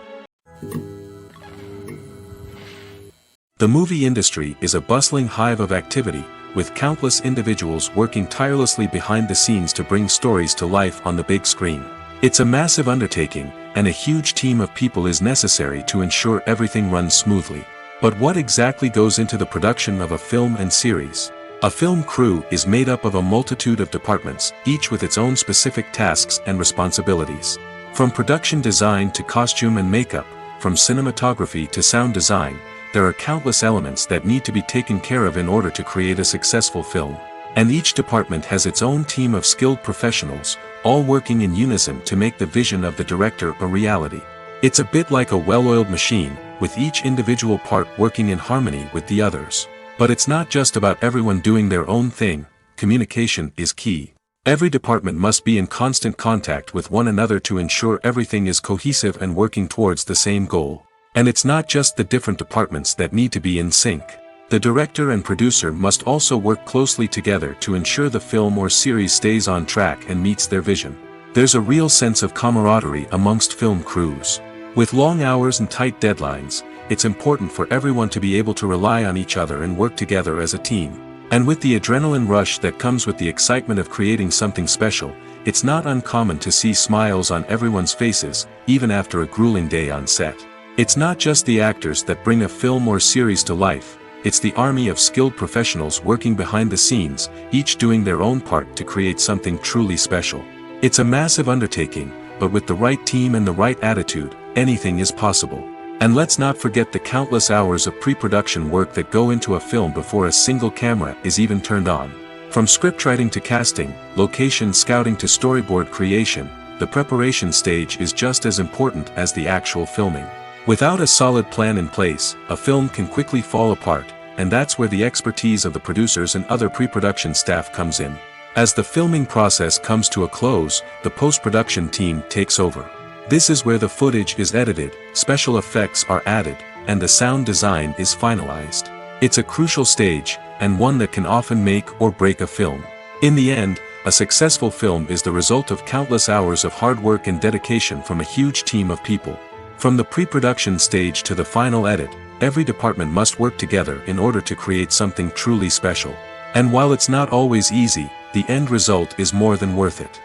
The movie industry is a bustling hive of activity, with countless individuals working tirelessly behind the scenes to bring stories to life on the big screen. It's a massive undertaking, and a huge team of people is necessary to ensure everything runs smoothly. But what exactly goes into the production of a film and series? A film crew is made up of a multitude of departments, each with its own specific tasks and responsibilities. From production design to costume and makeup, from cinematography to sound design, there are countless elements that need to be taken care of in order to create a successful film. And each department has its own team of skilled professionals, all working in unison to make the vision of the director a reality. It's a bit like a well-oiled machine, with each individual part working in harmony with the others. But it's not just about everyone doing their own thing. Communication is key. Every department must be in constant contact with one another to ensure everything is cohesive and working towards the same goal. And it's not just the different departments that need to be in sync. The director and producer must also work closely together to ensure the film or series stays on track and meets their vision. There's a real sense of camaraderie amongst film crews. With long hours and tight deadlines, it's important for everyone to be able to rely on each other and work together as a team. And with the adrenaline rush that comes with the excitement of creating something special, it's not uncommon to see smiles on everyone's faces, even after a grueling day on set. It's not just the actors that bring a film or series to life, it's the army of skilled professionals working behind the scenes, each doing their own part to create something truly special. It's a massive undertaking, but with the right team and the right attitude, anything is possible. And let's not forget the countless hours of pre-production work that go into a film before a single camera is even turned on. From scriptwriting to casting, location scouting to storyboard creation, the preparation stage is just as important as the actual filming. Without a solid plan in place, a film can quickly fall apart, and that's where the expertise of the producers and other pre-production staff comes in. As the filming process comes to a close, the post-production team takes over. This is where the footage is edited, special effects are added, and the sound design is finalized. It's a crucial stage, and one that can often make or break a film. In the end, a successful film is the result of countless hours of hard work and dedication from a huge team of people. From the pre-production stage to the final edit, every department must work together in order to create something truly special. And while it's not always easy, the end result is more than worth it.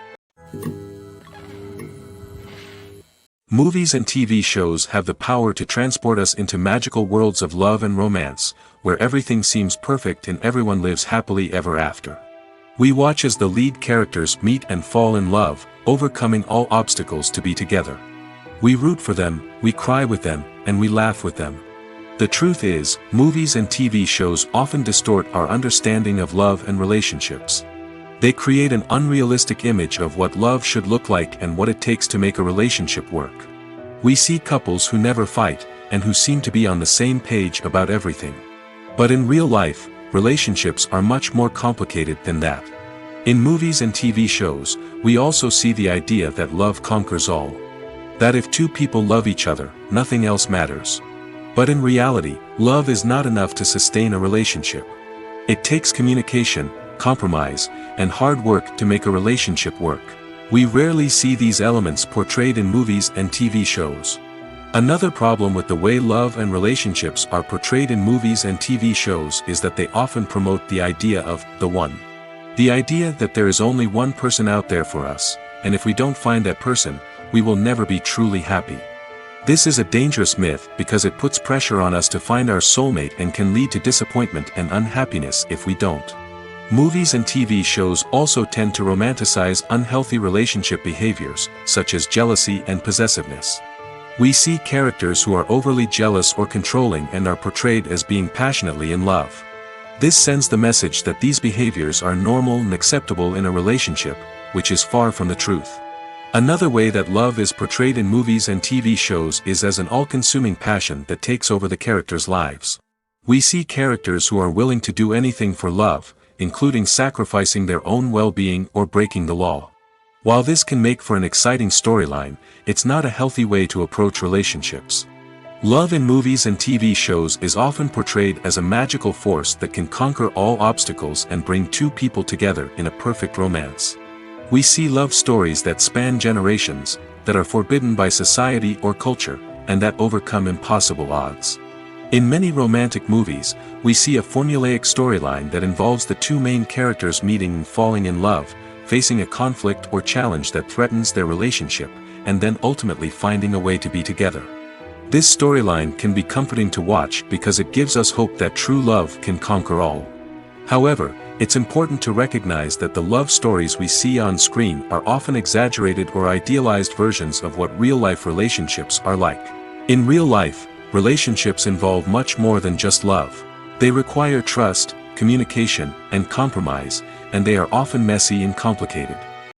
Movies and TV shows have the power to transport us into magical worlds of love and romance, where everything seems perfect and everyone lives happily ever after. We watch as the lead characters meet and fall in love, overcoming all obstacles to be together. We root for them, we cry with them, and we laugh with them. The truth is, movies and TV shows often distort our understanding of love and relationships. They create an unrealistic image of what love should look like and what it takes to make a relationship work. We see couples who never fight, and who seem to be on the same page about everything. But in real life, relationships are much more complicated than that. In movies and TV shows, we also see the idea that love conquers all. That if two people love each other, nothing else matters. But in reality, love is not enough to sustain a relationship. It takes communication, compromise, and hard work to make a relationship work. We rarely see these elements portrayed in movies and TV shows. Another problem with the way love and relationships are portrayed in movies and TV shows is that they often promote the idea of the one. The idea that there is only one person out there for us, and if we don't find that person, we will never be truly happy. This is a dangerous myth because it puts pressure on us to find our soulmate and can lead to disappointment and unhappiness if we don't. Movies and TV shows also tend to romanticize unhealthy relationship behaviors, such as jealousy and possessiveness. We see characters who are overly jealous or controlling and are portrayed as being passionately in love. This sends the message that these behaviors are normal and acceptable in a relationship, which is far from the truth. Another way that love is portrayed in movies and TV shows is as an all-consuming passion that takes over the characters' lives. We see characters who are willing to do anything for love, including sacrificing their own well-being or breaking the law. While this can make for an exciting storyline, it's not a healthy way to approach relationships. Love in movies and TV shows is often portrayed as a magical force that can conquer all obstacles and bring two people together in a perfect romance. We see love stories that span generations, that are forbidden by society or culture, and that overcome impossible odds. In many romantic movies, we see a formulaic storyline that involves the two main characters meeting and falling in love, facing a conflict or challenge that threatens their relationship, and then ultimately finding a way to be together. This storyline can be comforting to watch because it gives us hope that true love can conquer all. However, it's important to recognize that the love stories we see on screen are often exaggerated or idealized versions of what real-life relationships are like. In real life, relationships involve much more than just love. They require trust, communication, and compromise, and they are often messy and complicated.